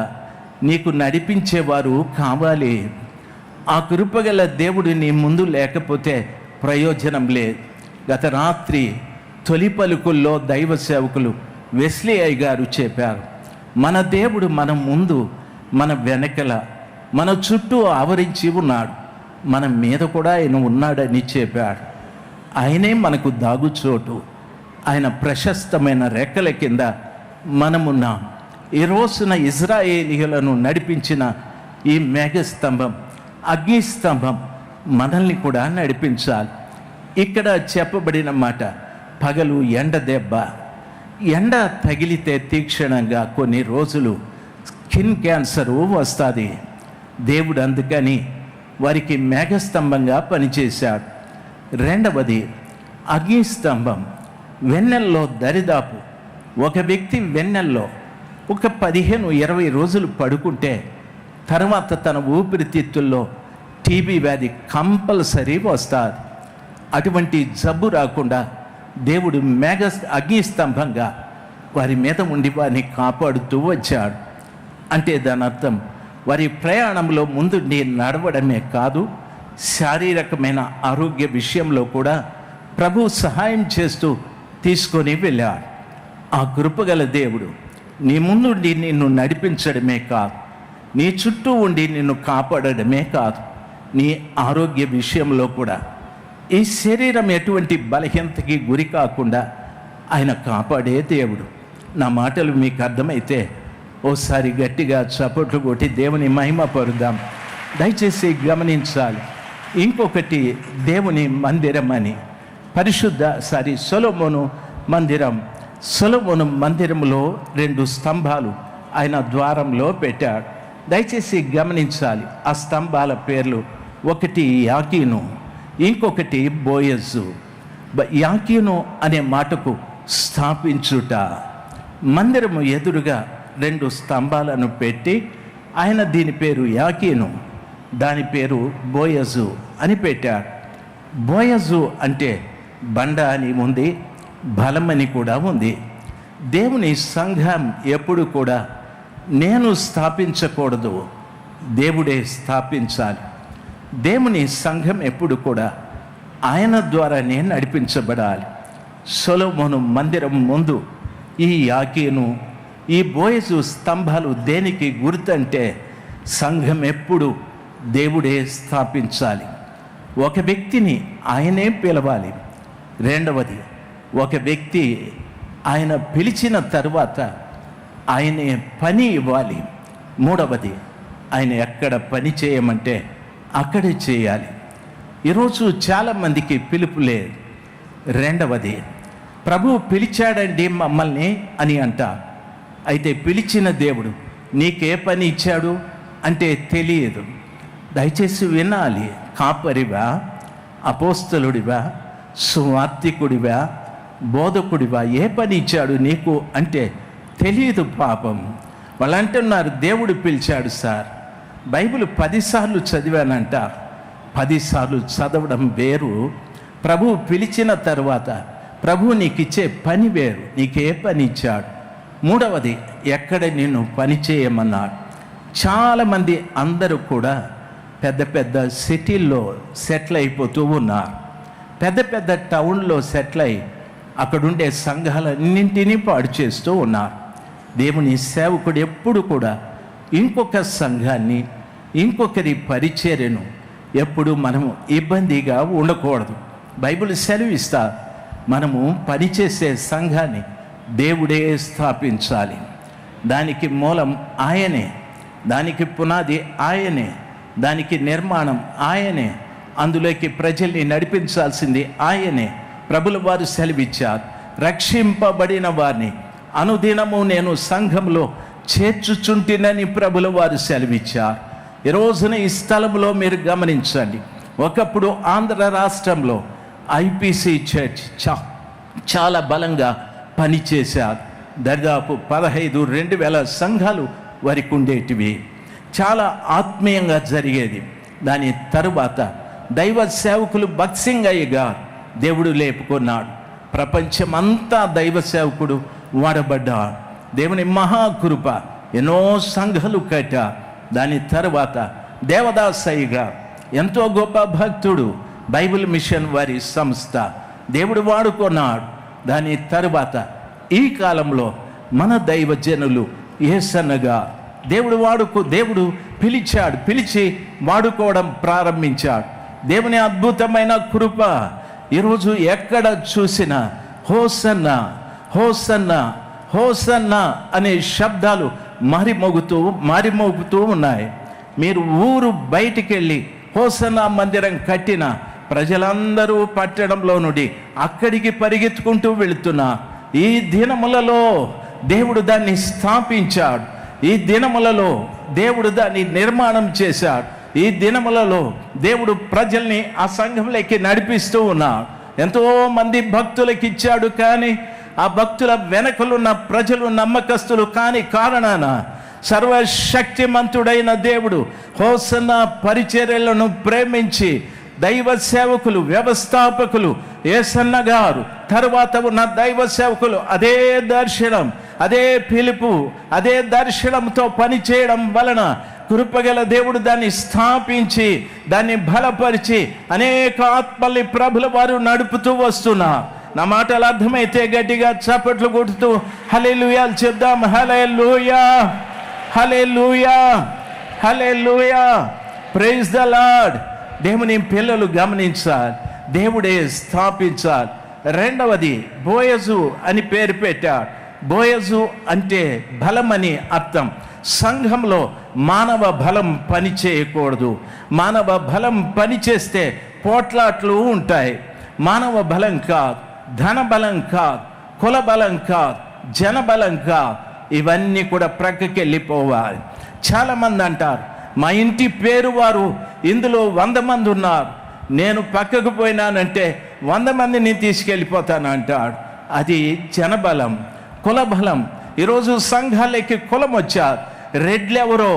నీకు నడిపించేవారు కావాలి. ఆ కృపగల దేవుడు నీ ముందు లేకపోతే ప్రయోజనం లేదు. గత రాత్రి తొలి పలుకుల్లో దైవ సేవకులు వెస్లీ అయ్య గారు చెప్పారు, మన దేవుడు మన ముందు, మన వెనకల, మన చుట్టూ ఆవరించి ఉన్నాడు, మన మీద కూడా ఆయన ఉన్నాడని చెప్పాడు. ఆయనే మనకు దాగుచోటు. ఆయన ప్రశస్తమైన రెక్కల కింద మనమున్నాం. ఈ రోజున ఇశ్రాయేలీయులను నడిపించిన ఈ మేఘస్తంభం, అగ్నిస్తంభం మనల్ని కూడా నడిపించాలి. ఇక్కడ చెప్పబడిన మాట, పగలు ఎండ దెబ్బ, ఎండ తగిలితే తీక్షణంగా కొన్ని రోజులు స్కిన్ క్యాన్సరు వస్తుంది. దేవుడు అందుకని వారికి మేఘస్తంభంగా పనిచేశాడు. రెండవది అగ్నిస్తంభం. వెన్నెల్లో దరిదాపు ఒక వ్యక్తి వెన్నెల్లో ఒక 15-20 రోజులు పడుకుంటే తర్వాత తన ఊపిరితిత్తుల్లో టీబీ వ్యాధి కంపల్సరీ వస్తుంది. అటువంటి జబ్బు రాకుండా దేవుడు అగ్నిస్తంభంగా వారి మీద ఉండి వారిని కాపాడుతూ వచ్చాడు. అంటే దాని అర్థం వారి ప్రయాణంలో ముందుండి నడవడమే కాదు, శారీరకమైన ఆరోగ్య విషయంలో కూడా ప్రభు సహాయం చేస్తూ తీసుకొని వెళ్ళాడు. ఆ కృపగల దేవుడు నీ ముందుండి నిన్ను నడిపించడమే కాదు, నీ చుట్టూ ఉండి నిన్ను కాపాడడమే కాదు, నీ ఆరోగ్య విషయంలో కూడా ఈ శరీరం ఎటువంటి బలహీనతకి గురి కాకుండా ఆయన కాపాడే దేవుడు. నా మాటలు మీకు అర్థమైతే ఓసారి గట్టిగా చప్పట్లు కొట్టి దేవుని మహిమ పరుద్దాం. దయచేసి గమనించాలి, ఇంకొకటి దేవుని మందిరం అని సొలొమోను మందిరంలో 2 స్తంభాలు ఆయన ద్వారంలో పెట్టాడు. దయచేసి గమనించాలి, ఆ స్తంభాల పేర్లు ఒకటి యాకీను, ఇంకొకటి బోయజు. యాకీను అనే మాటకు స్థాపించుట. మందిరము ఎదురుగా 2 స్తంభాలను పెట్టి ఆయన దీని పేరు యాకీను, దాని పేరు బోయజు అని పెట్టాడు. బోయజు అంటే బండ అని ఉంది, బలమని కూడా ఉంది. దేవుని సంఘం ఎప్పుడు కూడా నేను స్థాపించకూడదు, దేవుడే స్థాపించాలి. దేవుని సంఘం ఎప్పుడు కూడా ఆయన ద్వారానే నడిపించబడాలి. సొలొమోను మందిరం ముందు ఈ యాకీను, ఈ బోయజు స్తంభాలు దేనికి గుర్తంటే సంఘం ఎప్పుడు దేవుడే స్థాపించాలి. ఒక వ్యక్తిని ఆయనే పిలవాలి. రెండవది, ఒక వ్యక్తి ఆయన పిలిచిన తర్వాత ఆయనే పని ఇవ్వాలి. మూడవది, ఆయన ఎక్కడ పని చేయమంటే అక్కడే చేయాలి. ఈరోజు చాలామందికి పిలుపు లేదు. రెండవది, ప్రభువు పిలిచాడండి మమ్మల్ని అని అంటారు. అయితే పిలిచిన దేవుడు నీకే పని ఇచ్చాడు అంటే తెలియదు. దయచేసి వినాలి. కాపరివా, అపోస్తలుడివా, సువార్తికుడివా, బోధకుడివా, ఏ పని ఇచ్చాడు నీకు అంటే తెలియదు. పాపం వాళ్ళు అంటున్నారు దేవుడు పిలిచాడు సార్. బైబిల్ 10 సార్లు చదివానంట. 10 సార్లు చదవడం వేరు, ప్రభువు పిలిచిన తర్వాత ప్రభువు నీకు ఇచ్చే పని వేరు. నీకే పని ఇచ్చాడు. మూడవది, ఎక్కడ నిన్ను పని చేయమన్నాడు. చాలామంది అందరూ కూడా పెద్ద పెద్ద సిటీల్లో సెటిల్ అయిపోతూ ఉన్నారు. పెద్ద పెద్ద టౌన్లో సెటిల్ అయి అక్కడుండే సంఘాలన్నింటినీ పాడు చేస్తూ ఉన్నారు. దేవుని సేవకుడు ఎప్పుడు కూడా ఇంకొక సంఘాన్ని, ఇంకొకరి పరిచర్యను ఎప్పుడు మనము ఇబ్బందిగా ఉండకూడదు. బైబిల్ సెలవిస్తా, మనము పనిచేసే సంఘాన్ని దేవుడే స్థాపించాలి. దానికి మూలం ఆయనే, దానికి పునాది ఆయనే, దానికి నిర్మాణం ఆయనే, అందులోకి ప్రజల్ని నడిపించాల్సింది ఆయనే. ప్రభుల వారు సెలవిచ్చారు, రక్షింపబడిన వారిని అనుదినము నేను సంఘంలో చేర్చుచుంటినని ప్రభుల వారు సెలవిచ్చారు. ఈ రోజున ఈ స్థలంలో మీరు గమనించండి, ఒకప్పుడు ఆంధ్ర రాష్ట్రంలో ఐపీసీ చర్చ్ చాలా బలంగా పనిచేశారు. దాదాపు 15,000 సంఘాలు వారికి ఉండేటివి. చాలా ఆత్మీయంగా జరిగేది. దాని తరువాత దైవ సేవకులు బక్సింగయ్య గారు దేవుడు లేపుకున్నాడు. ప్రపంచమంతా దైవ సేవకుడు వాడబడ్డాడు. దేవుని మహాకృప, ఎన్నో సంఘాలు కట్టారు. దాని తర్వాత దేవదాసయ్య గారు ఎంతో గొప్ప భక్తుడు, బైబిల్ మిషన్ వారి సంస్థ దేవుడు వాడుకున్నాడు. దాని తరువాత ఈ కాలంలో మన దైవజనులు యేసన్నగా దేవుడు పిలిచాడు, పిలిచి వాడుకోవడం ప్రారంభించాడు. దేవుని అద్భుతమైన కృప. ఈరోజు ఎక్కడ చూసినా హోసన్నా హోసన్నా హోసన్నా అనే శబ్దాలు మారిమోగుతూ ఉన్నాయి. మీరు ఊరు బయటికి వెళ్ళి హోసన్నా మందిరం కట్టిన ప్రజలందరూ పట్టణంలో నుండి అక్కడికి పరిగెత్తుకుంటూ వెళుతున్నారు. ఈ దినములలో దేవుడు దాన్ని స్థాపించాడు. ఈ దినములలో దేవుడు దాన్ని నిర్మాణం చేశాడు. ఈ దినములలో దేవుడు ప్రజల్ని ఆ సంఘంలోకి నడిపిస్తూ ఉన్నాడు. ఎంతో మంది భక్తులకు ఇచ్చాడు, కానీ ఆ భక్తుల వెనకలున్న ప్రజలు నమ్మకస్తులు కాని కారణాన సర్వశక్తిమంతుడైన దేవుడు హోసన్నా పరిచర్యలను ప్రేమించి దైవ సేవకులు, వ్యవస్థాపకులు యేసన్న గారు తర్వాత ఉన్న దైవ సేవకులు అదే దర్శనం, అదే పిలుపు, అదే దర్శనంతో పనిచేయడం వలన కృపగల దేవుడు దాన్ని స్థాపించి దాన్ని బలపరిచి అనేక ఆత్మల్ని ప్రభుల వారు నడుపుతూ వస్తున్నారు. నా మాటలు అర్థమైతే గట్టిగా చప్పట్లు కొడుతూ హల్లెలూయా చెప్దాం. హల్లెలూయా, హల్లెలూయా, హల్లెలూయా, ప్రైజ్ ద లార్డ్. దేవుని పిల్లలు గమనించాలి, దేవుడే స్థాపించాలి. రెండవది బోయజు అని పేరు పెట్టాడు. బోయజు అంటే బలమని అర్థం. సంఘంలో మానవ బలం పని చేయకూడదు. మానవ బలం పని చేస్తే పోట్లాట్లు ఉంటాయి. మానవ బలం కాదు, ధన బలం కాదు, కుల బలం కాదు, జన బలం కాదు, ఇవన్నీ కూడా ప్రక్కకి వెళ్ళిపోవాలి. చాలామంది అంటారు, మా ఇంటి పేరు వారు ఇందులో 100 మంది ఉన్నారు, నేను పక్కకు పోయినానంటే 100 మందిని తీసుకెళ్ళిపోతాను అంటాడు. అది జనబలం, కుల బలం. ఈరోజు సంఘాలకి కులం వచ్చారు. రెడ్లెవరో,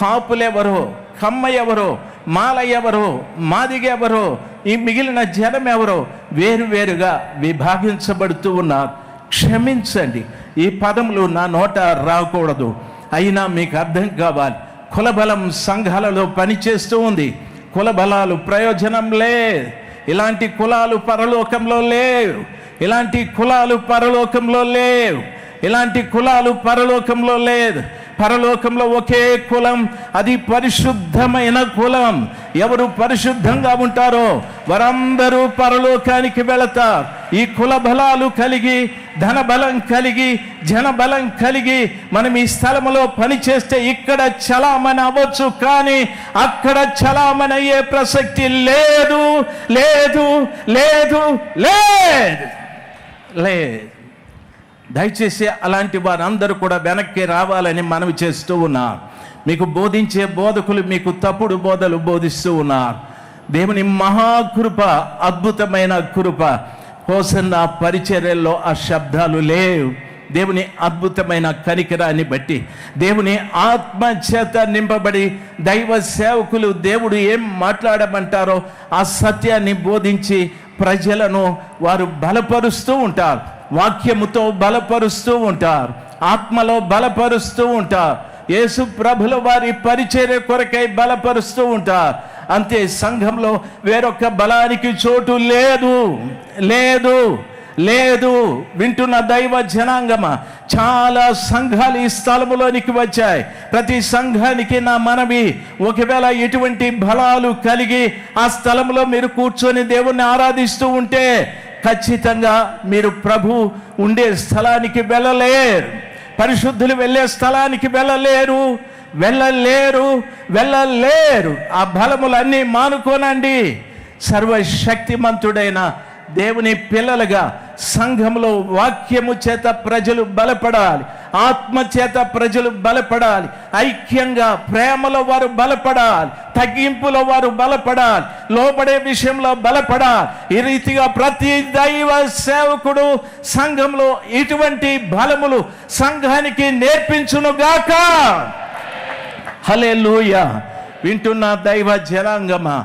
కాపులెవరో, కమ్మ ఎవరో, మాల ఎవరో, మాదిగ ఎవరో, ఈ మిగిలిన జనం ఎవరో వేరువేరుగా విభాగించబడుతూ ఉన్నారు. క్షమించండి, ఈ పదములు నా నోట రాకూడదు. అయినా మీకు అర్థం కావాలి, కులబలం సంఘాలలో పనిచేస్తూ ఉంది. కుల బలాలు ప్రయోజనం లేదు. ఇలాంటి కులాలు పరలోకంలో లేవు. ఇలాంటి కులాలు పరలోకంలో లేవు. ఇలాంటి కులాలు పరలోకంలో లేదు. పరలోకంలో ఒకే కులం, అది పరిశుద్ధమైన కులం. ఎవరు పరిశుద్ధంగా ఉంటారో వారందరూ పరలోకానికి వెళతారు. ఈ కుల బలాలు కలిగి, ధన బలం కలిగి, జన బలం కలిగి మనం ఈ స్థలంలో పనిచేస్తే ఇక్కడ చలామణి అవ్వచ్చు, కానీ అక్కడ చలామణి అయ్యే ప్రసక్తి లేదు, లేదు, లేదు, లేదు, లేదు. దయచేసి అలాంటి వారందరూ కూడా వెనక్కి రావాలని మనవి చేస్తూ ఉన్నారు. మీకు బోధించే బోధకులు మీకు తప్పుడు బోధలు బోధిస్తూ ఉన్నారు. దేవుని మహాకృప, అద్భుతమైన కృప. హోసన్న పరిచర్యల్లో ఆ శబ్దాలు లేవు. దేవుని అద్భుతమైన కనికరాన్ని బట్టి, దేవుని ఆత్మ చేత నింపబడి దైవ సేవకులు దేవుడు ఏం మాట్లాడమంటారో ఆ సత్యాన్ని బోధించి ప్రజలను వారు బలపరుస్తూ ఉంటారు. వాక్యముతో బలపరుస్తూ ఉంటారు, ఆత్మలో బలపరుస్తూ ఉంటారు. యేసు ప్రభుల వారి పరిచర్య కొరకై బలపరుస్తూ ఉంటారు. అంతే, సంఘంలో వేరొక బలానికి చోటు లేదు, లేదు, లేదు. వింటున్న దైవ జనాంగమా, చాలా సంఘాలు ఈ స్థలములోనికి వచ్చాయి. ప్రతి సంఘానికి నా మనవి, ఒకవేళ ఎటువంటి బలాలు కలిగి ఆ స్థలంలో మీరు కూర్చొని దేవుణ్ణి ఆరాధిస్తూ ఉంటే ఖచ్చితంగా మీరు ప్రభు ఉండే స్థలానికి వెళ్ళలేరు. పరిశుద్ధులు వెళ్ళే స్థలానికి వెళ్ళలేరు, వెళ్ళలేరు, వెళ్ళలేరు. ఆ బలములన్నీ మానుకోనండి. సర్వశక్తిమంతుడైన దేవుని పిల్లలుగా సంఘంలో వాక్యము చేత ప్రజలు బలపడాలి, ఆత్మ చేత ప్రజలు బలపడాలి, ఐక్యంగా ప్రేమలో వారు బలపడాలి, తగ్గింపులో వారు బలపడాలి, లోబడే విషయంలో బలపడాలి. ఈ రీతిగా ప్రతి దైవ సేవకుడు సంఘంలో ఇటువంటి బలములు సంఘానికి నేర్పించునుగాక. హల్లెలూయా. వింటున్న దైవ జనాంగమా,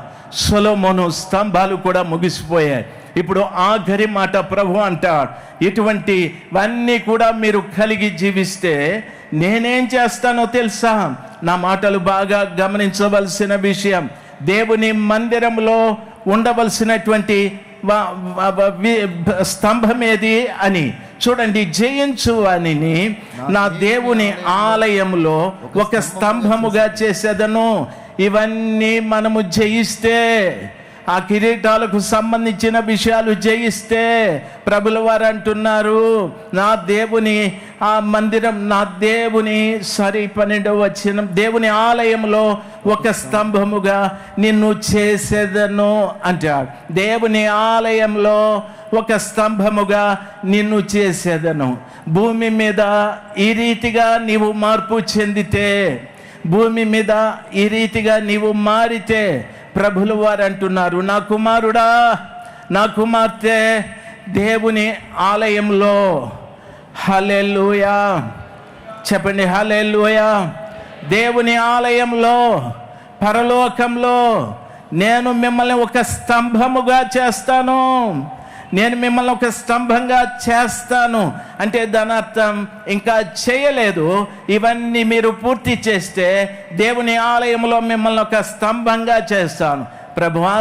సొలొమోను స్తంభాలు కూడా ముగిసిపోయాయి. ఇప్పుడు ఆఖరి మాట ప్రభు అంటాడు, ఇటువంటివన్నీ కూడా మీరు కలిగి జీవిస్తే నేనేం చేస్తానో తెలుసా? నా మాటలు బాగా గమనించవలసిన విషయం. దేవుని మందిరంలో ఉండవలసినటువంటి స్తంభం ఏది అని చూడండి. జయించు అని నా దేవుని ఆలయంలో ఒక స్తంభముగా చేసేదను. ఇవన్నీ మనము జయిస్తే, ఆ కిరీటాలకు సంబంధించిన విషయాలు జయిస్తే, ప్రభుల వారు అంటున్నారు, నా దేవుని ఆ మందిరం, నా దేవుని 12వ వచనం, దేవుని ఆలయంలో ఒక స్తంభముగా నిన్ను చేసేదను అంటాడు. దేవుని ఆలయంలో ఒక స్తంభముగా నిన్ను చేసేదను. భూమి మీద ఈ రీతిగా నీవు మార్పు చెందితే, భూమి మీద ఈ రీతిగా నీవు మారితే, ప్రభులు వారు అంటున్నారు, నా కుమారుడా, నా కుమార్తె, దేవుని ఆలయంలో, హల్లెలూయా చెప్పండి, హల్లెలూయా, దేవుని ఆలయంలో, పరలోకంలో నేను మిమ్మల్ని ఒక స్తంభముగా చేస్తాను. నేను మిమ్మల్ని ఒక స్తంభంగా చేస్తాను అంటే దాని అర్థం ఇంకా చేయలేదు. ఇవన్నీ మీరు పూర్తి చేస్తే దేవుని ఆలయంలో మిమ్మల్ని ఒక స్తంభంగా చేస్తాను. ప్రభువా,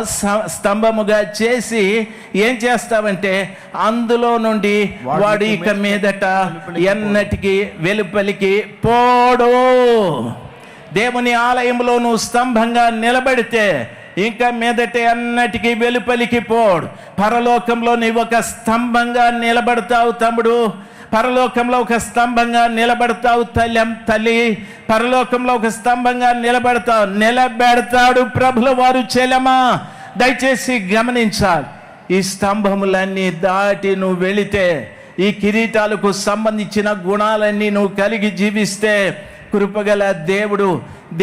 స్తంభముగా చేసి ఏం చేస్తావంటే అందులో నుండి వాడు ఇక మీదట ఎన్నటికి వెలుపలికి పోడు. దేవుని ఆలయంలో నువ్వు స్తంభంగా నిలబడితే ఇంకా మీదట అన్నటికీ వెలుపలికి పోడు. పరలోకంలో నీవు ఒక స్తంభంగా నిలబడతావు తమ్ముడు, పరలోకంలో ఒక స్తంభంగా నిలబడతావు తల్లి, పరలోకంలో ఒక స్తంభంగా నిలబెడతాడు ప్రభుల వారు. చెల్లెమా, దయచేసి గమనించాలి. ఈ స్తంభములన్నీ దాటి నువ్వు వెళితే, ఈ కిరీటాలకు సంబంధించిన గుణాలన్నీ నువ్వు కలిగి జీవిస్తే, కృపగల దేవుడు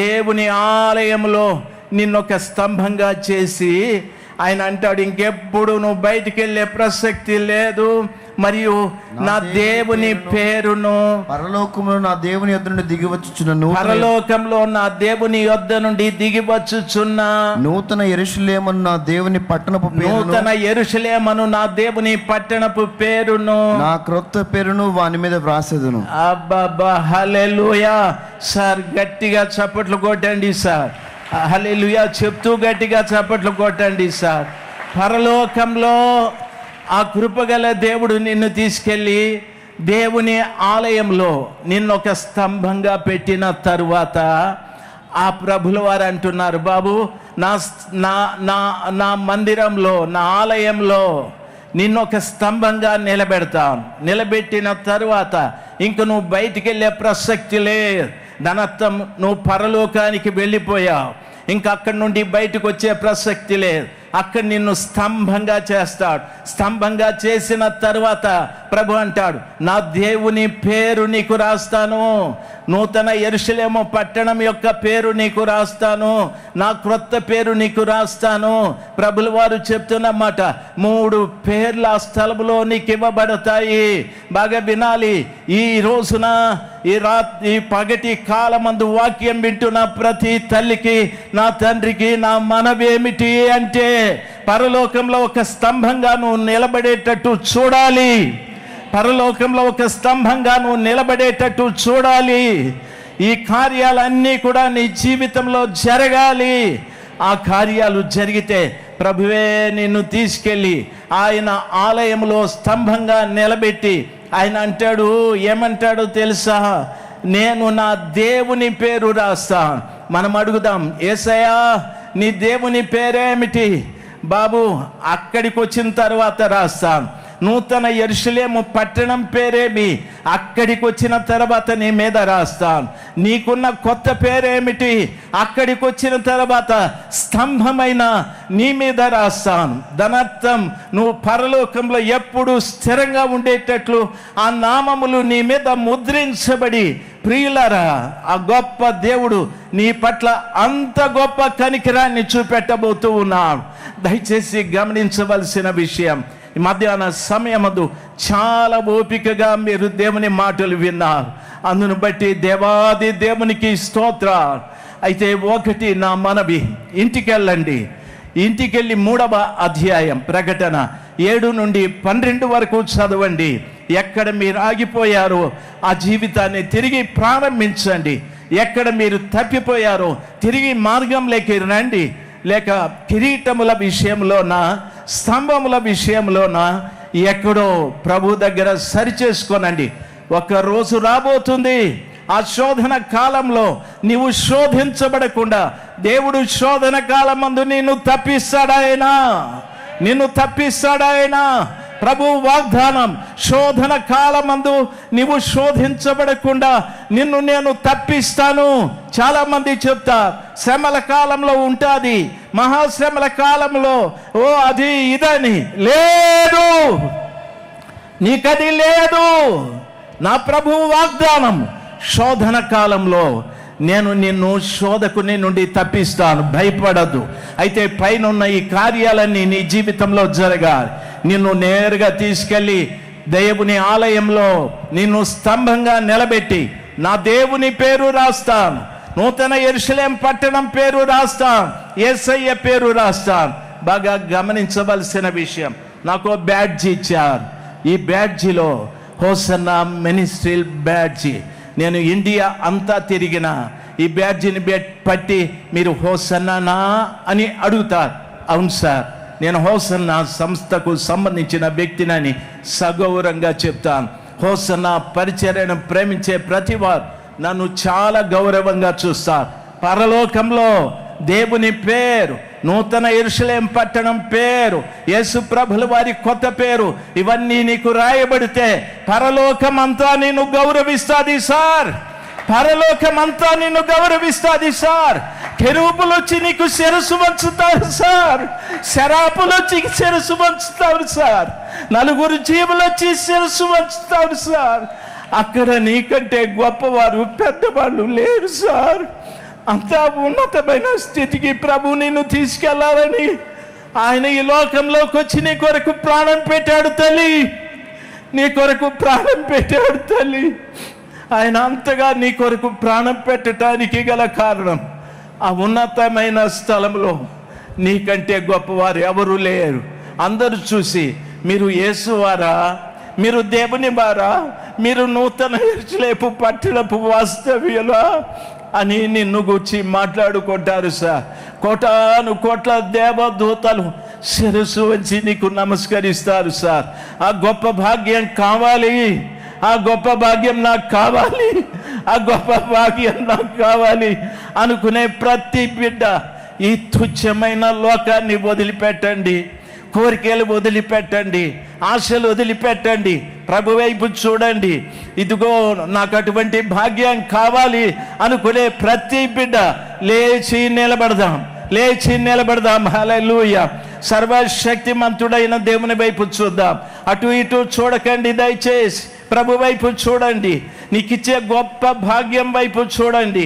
దేవుని ఆలయంలో నిన్నొక స్తంభంగా చేసి ఆయన అంటాడు, ఇంకెప్పుడు నువ్వు బయటికి వెళ్ళే ప్రసక్తి లేదు, మరియు నా దేవుని పేరును పరలోకంలో నా దేవుని యొద్ద నుండి దిగివచ్చుచున్న పరలోకంలో నా దేవుని యొద్ద నుండి దిగివచ్చుచున్న నూతన యెరూషలేమును నా దేవుని పట్టణపు నూతన యెరూషలేమును నా దేవుని పట్టణపు పేరును నా క్రొత్త పేరును వాని మీద వ్రాసేదును. అబ్బబ్బా, హల్లెలూయా. సార్ గట్టిగా చప్పట్లు కొట్టండి సార్, హల్లెలూయా చెప్తూ గట్టిగా చప్పట్లు కొట్టండి సార్. పరలోకంలో ఆ కృపగల దేవుడు నిన్ను తీసుకెళ్ళి దేవుని ఆలయంలో నిన్నొక స్తంభంగా పెట్టిన తరువాత ఆ ప్రభుల వారు అంటున్నారు, బాబు నా నా నా నా మందిరంలో, నా ఆలయంలో నిన్నొక స్తంభంగా నిలబెట్టిన తరువాత ఇంక నువ్వు బయటికి వెళ్ళే ప్రసక్తి లేదు. ధనత్వం నువ్వు పరలోకానికి వెళ్ళిపోయావు, ఇంకా అక్కడి నుండి బయటకు వచ్చే ప్రసక్తి లేదు. అక్కడ నిన్ను స్తంభంగా చేస్తాడు. స్తంభంగా చేసిన తరువాత ప్రభు అంటాడు, నా దేవుని పేరు నీకు రాస్తాను, నూతన యెరూషలేము పట్టణం యొక్క పేరు నీకు రాస్తాను, నా క్రొత్త పేరు నీకు రాస్తాను. ప్రభుల వారు చెప్తున్నమాట, 3 పేర్లు ఆ స్థలంలో నీకు ఇవ్వబడతాయి. బాగా వినాలి. ఈ రోజున ఈ పగటి కాలమందు వాక్యం వింటున్న ప్రతి తల్లికి, నా తండ్రికి నా మనవేమిటి అంటే, పరలోకంలో ఒక స్తంభంగా నువ్వు నిలబడేటట్టు చూడాలి. పరలోకంలో ఒక స్తంభంగా నువ్వు నిలబడేటట్టు చూడాలి. ఈ కార్యాలన్నీ కూడా నీ జీవితంలో జరగాలి. ఆ కార్యాలు జరిగితే ప్రభువే నిన్ను తీసుకెళ్ళి ఆయన ఆలయంలో స్తంభంగా నిలబెట్టి ఆయన అంటాడు, ఏమంటాడో తెలుసా, నేను నా దేవుని పేరు రాస్తాను. మనం అడుగుదాం, యేసయ్యా నీ దేవుని పేరేమిటి? బాబు అక్కడికి వచ్చిన తర్వాత రాస్తాను. నూతన యెరూషలేము పట్టణం పేరేమి? అక్కడికి వచ్చిన తర్వాత నీ మీద రాస్తాను. నీకున్న కొత్త పేరేమిటి? అక్కడికి వచ్చిన తర్వాత స్తంభమైన నీ మీద రాస్తాను. ధనర్థం నువ్వు పరలోకంలో ఎప్పుడు స్థిరంగా ఉండేటట్లు ఆ నామములు నీ మీద ముద్రించబడి, ప్రియులారా ఆ గొప్ప దేవుడు నీ పట్ల అంత గొప్ప కనికరాన్ని చూపెట్టబోతూ ఉన్నాడు. దయచేసి గమనించవలసిన విషయం, ఈ మధ్యాహ్న సమయమందు చాలా ఓపికగా మీరు దేవుని మాటలు విన్నారు. అందును బట్టి దేవాది దేవునికి స్తోత్రాలు. అయితే ఒకటి నా మనవి, ఇంటికెళ్ళండి. ఇంటికెళ్ళి 3వ అధ్యాయం ప్రకటన 7 నుండి 12 వరకు చదవండి. ఎక్కడ మీరు ఆగిపోయారో ఆ జీవితాన్ని తిరిగి ప్రారంభించండి. ఎక్కడ మీరు తప్పిపోయారో తిరిగి మార్గంలోకి రండి. లేక కిరీటముల విషయంలోనా, స్తంభముల విషయంలోనా ఎక్కడో ప్రభు దగ్గర సరిచేసుకోనండి. ఒక రోజు రాబోతుంది, ఆ శోధన కాలంలో నీవు శోధించబడకుండా దేవుడు శోధన కాలమందు నిన్ను తప్పిస్తాడాయనా. ప్రభు వాగ్దానం, శోధన కాలమందు నీవు శోధించబడకుండా నిన్ను నేను తప్పిస్తాను. చాలా మంది చెప్తా, శ్రమల కాలంలో ఉంటుంది, మహాశ్రమల కాలంలో అది ఇదని. లేదు, నీకది లేదు. నా ప్రభు వాగ్దానం, శోధన కాలంలో నేను నిన్ను శోధకుని నుండి తప్పిస్తాను, భయపడద్దు. అయితే పైన ఈ కార్యాలన్నీ నీ జీవితంలో జరగాలి. నిన్ను నేరుగా తీసుకెళ్ళి దేవుని ఆలయంలో నిన్ను స్తంభంగా నిలబెట్టి నా దేవుని పేరు రాస్తాను, నూతన యెరూషలేము పట్టణం పేరు రాస్తాను, యేసయ్య పేరు రాస్తాను. బాగా గమనించవలసిన విషయం, నాకు బ్యాడ్జి ఇచ్చారు. ఈ బ్యాడ్జిలో హోసన్నా మినిస్ట్రీ బ్యాడ్జి. నేను ఇండియా అంతా తిరిగిన ఈ బ్యాడ్జిని పట్టి మీరు హోసన్నానా అని అడుగుతారు. అవును సార్, నేను హోసన్నా సంస్థకు సంబంధించిన వ్యక్తినని సగౌరవంగా చెప్తాను. హోసన్నా పరిచర్యను ప్రేమించే ప్రతివారు నన్ను చాలా గౌరవంగా చూస్తారు. పరలోకంలో దేవుని పేరు, నూతన యెరూషలేము పట్టణం పేరు, యేసు ప్రభుల వారి కొత్త పేరు, ఇవన్నీ నీకు రాయబడితే పరలోకమంతా నిన్ను గౌరవిస్తుంది సార్. పరలోకమంతా నిన్ను గౌరవిస్తుంది సార్. కెరూబులు వచ్చి నీకు శిరస్సు వంచుతారు సార్. శరాపులు వచ్చి శిరస్సు వంచుతారు సార్. నలుగురు జీవులు వచ్చి శిరస్సు వంచుతారు సార్. అక్కడ నీకంటే గొప్పవారు, పెద్దవాళ్ళు లేరు సార్. అంత ఉన్నతమైన స్థితికి ప్రభు నిన్ను తీసుకెళ్లాలని ఆయన ఈ లోకంలోకి వచ్చి నీ కొరకు ప్రాణం పెట్టాడు తల్లి. నీ కొరకు ప్రాణం పెట్టాడు తల్లి. ఆయన అంతగా నీ కొరకు ప్రాణం పెట్టడానికి గల కారణం, ఆ ఉన్నతమైన స్థలంలో నీకంటే గొప్పవారు ఎవరు లేరు. అందరూ చూసి మీరు యేసువారా, మీరు దేవుని వారా, మీరు నూతన యెరూషలేము పట్టణపు వాస్తవ్యులా అని నిన్ను గురించి మాట్లాడుకుంటారు సార్. కోటాను కోట్ల దేవదూతలు శిరస్సు వంచి నీకు నమస్కరిస్తారు సార్. ఆ గొప్ప భాగ్యం కావాలి, ఆ గొప్ప భాగ్యం నాకు కావాలి, ఆ గొప్ప భాగ్యం నాకు కావాలి అనుకునే ప్రతి బిడ్డ ఈ తుచ్చమైన లోకాన్ని వదిలిపెట్టండి, కోరికలు వదిలిపెట్టండి, ఆశలు వదిలిపెట్టండి, ప్రభు వైపు చూడండి. ఇదిగో నాకు అటువంటి భాగ్యం కావాలి అనుకునే ప్రతి బిడ్డ లేచి నిలబడదాం, లేచి నిలబడదాం. హల్లెలూయా. సర్వశక్తిమంతుడైన దేవుని వైపు చూద్దాం. అటు ఇటు చూడకండి, దయచేసి ప్రభు వైపు చూడండి. నీకు ఇచ్చే గొప్ప భాగ్యం వైపు చూడండి.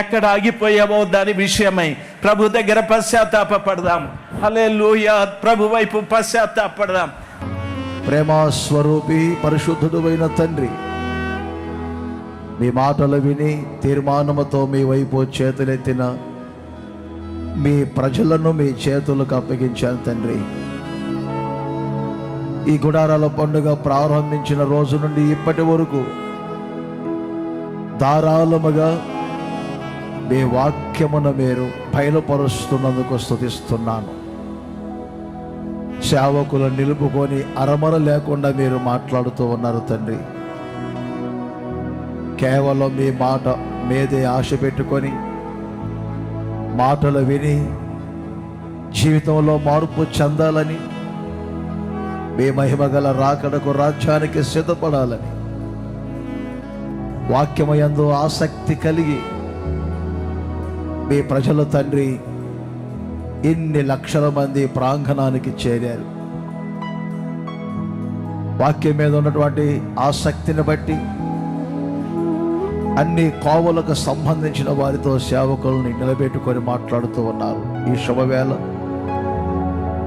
ఎక్కడ ఆగిపోయావో దాని విషయమై ప్రభు దగ్గర పశ్చాత్తాపడదాం. హల్లెలూయా. ప్రభు వైపు పశ్చాత్తాపడదాం. ప్రేమ స్వరూపి పరిశుద్ధుడైన తండ్రి, మీ మాటలు విని తీర్మానముతో మీ వైపు చేతులెత్తిన మీ ప్రజలను మీ చేతులకు అప్పగించాను తండ్రి. ఈ గుడారాల పండుగ ప్రారంభించిన రోజు నుండి ఇప్పటి వరకు ధారాళముగా మీ వాక్యమును మీరు బయలుపరుస్తున్నందుకు స్తుతిస్తున్నాను. సేవకులను నిలుపుకొని అరమర లేకుండా మీరు మాట్లాడుతూ ఉన్నారు తండ్రి. కేవలం మీ మాట మీదే ఆశ పెట్టుకొని మాటలు విని జీవితంలో మార్పు చెందాలని, మీ మహిమగల రాకడకు రాజ్యానికి సిద్ధపడాలని, వాక్యమయందు ఆసక్తి కలిగి మీ ప్రజల తండ్రి ఇన్ని లక్షల మంది ప్రాంగణానికి చేరారు. వాక్యం మీద ఉన్నటువంటి ఆసక్తిని బట్టి అన్ని కోవలకు సంబంధించిన వారితో సేవకుల్ని నిలబెట్టుకొని మాట్లాడుతూ ఉన్నారు. ఈ శుభవేళ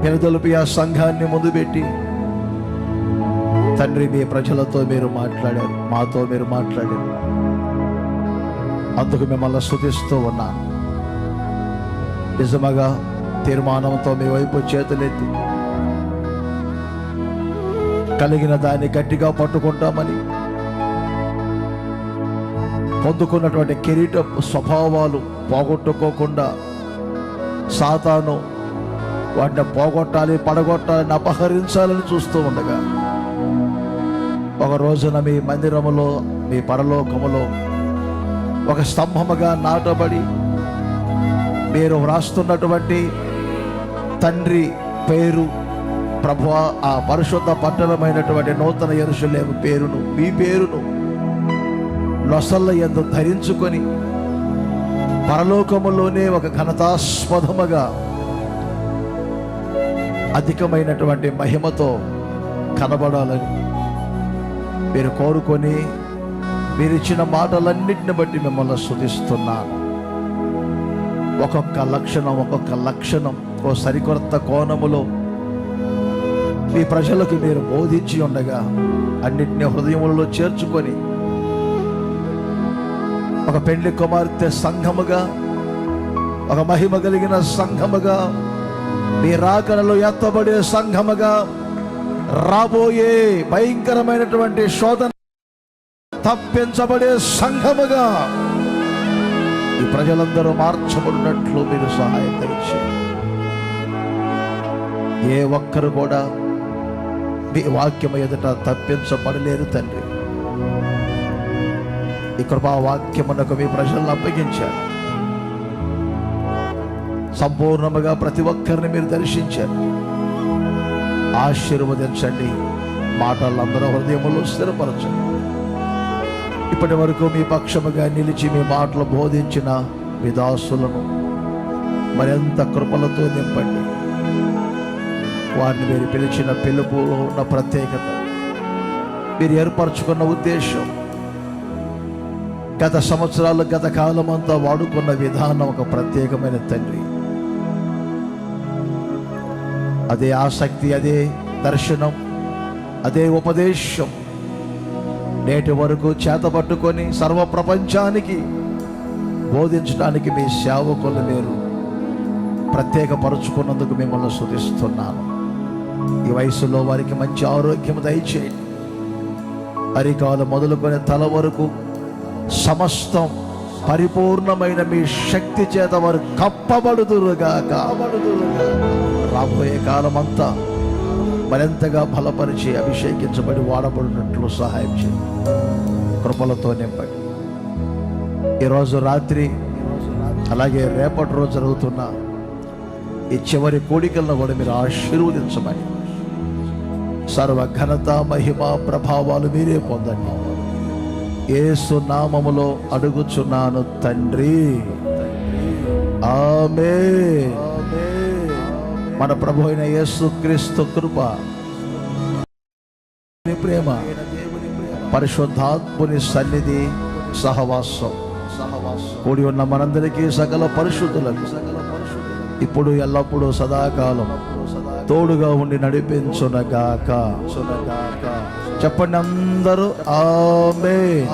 ఫిలదెల్ఫియా సంఘాన్ని ముందు పెట్టి తండ్రి మీ ప్రజలతో మీరు మాట్లాడారు, మాతో మీరు మాట్లాడారు. అందుకు మిమ్మల్ని స్తుతిస్తూ ఉన్నాను. నిజముగా తీర్మానంతో మీ వైపు చేతులెత్తి కలిగిన దాన్ని గట్టిగా పట్టుకుంటామని, పొందుకున్నటువంటి కిరీట స్వభావాలు పోగొట్టుకోకుండా సాతాను వాటిని పోగొట్టాలి, పడగొట్టాలని, అపహరించాలని చూస్తూ ఉండగా ఒక రోజున మీ మందిరములో, మీ పరలోకములో ఒక స్తంభముగా నాటబడి మీరు వ్రాస్తున్నటువంటి తండ్రి పేరు, ప్రభువా ఆ పరిశుద్ధ పట్టణమైనటువంటి నూతన యెరూషలేము పేరును, మీ పేరును నొసళ్ళ యందు ధరించుకొని పరలోకములోనే ఒక ఘనతాస్పదముగా అధికమైనటువంటి మహిమతో కనబడాలని మీరు కోరుకొని మీరిచ్చిన మాటలన్నిటిని బట్టి మిమ్మల్ని స్తుతిస్తున్నాను. ఒక్కొక్క లక్షణం ఓ సరికొత్త కోణములో మీ ప్రజలకు మీరు బోధించి ఉండగా అన్నిటిని హృదయములలో చేర్చుకొని ఒక పెండ్లి కుమార్తె సంఘముగా, ఒక మహిమ కలిగిన సంఘముగా, మీ రాకడలో ఎత్తబడే సంఘముగా, రాబోయే భయంకరమైనటువంటి శోధన తప్పించబడే సంఘముగా ఈ ప్రజలందరూ మార్చబడినట్లు మీరు సహాయం దయచేయండి. ఏ ఒక్కరు కూడా మీ వాక్యం ఎదుట తప్పించబడలేరు తండ్రి. ఈ కృపావాక్యమునకు మీ ప్రజలను అప్పగించారు. సంపూర్ణముగా ప్రతి ఒక్కరిని మీరు దర్శించారు. ఆశీర్వదించండి, మాటలందరూ హృదయములో స్థిరపరచండి. ఇప్పటి వరకు మీ పక్షముగా నిలిచి మీ మాటలు బోధించిన మీ దాసులను మరింత కృపలతో నింపండి. వారిని మీరు పిలిచిన పిలుపులో ఉన్న ప్రత్యేకత, మీరు ఏర్పరచుకున్న ఉద్దేశం, గత సంవత్సరాలు గత కాలం అంతా వాడుకున్న విధానం ఒక ప్రత్యేకమైన తండ్రి. అదే ఆసక్తి, అదే దర్శనం, అదే ఉపదేశం నేటి వరకు చేతపట్టుకొని సర్వ ప్రపంచానికి బోధించడానికి మీ సేవకులు మీరు ప్రత్యేకపరుచుకున్నందుకు మిమ్మల్ని స్తుతిస్తున్నాను. ఈ వయసులో వారికి మంచి ఆరోగ్యం దయచేయండి. అరికాలు మొదలుకొని తల వరకు సమస్తం పరిపూర్ణమైన మీ శక్తి చేత వారు కప్పబడుదురుగా. రాబోయే కాలమంతా మరింతగా బలపరిచి అభిషేకించబడి వాడబడినట్లు సహాయం చేయండి. కృపలతో నింపండి. ఈరోజు రాత్రి అలాగే రేపటి రోజు జరుగుతున్న ఈ చివరి కోడికలను కూడా మీరు ఆశీర్వదించమని, సర్వ ఘనత మహిమ ప్రభావాలు మీరే పొందండి. యేసు నామములో అడుగుచున్నాను తండ్రి, ఆమేన్. మన ప్రభు అయిన యేసు క్రీస్తు కృప, ప్రేమ, పరిశుద్ధాత్ముని సన్నిధి, సహవాసం కూడి ఉన్న మనందరికీ సకల పరిశుద్ధులకు ఇప్పుడు ఎల్లప్పుడూ సదాకాలం తోడుగా ఉండి నడిపించునగాక. చెప్పండి అందరూ ఆమేన్.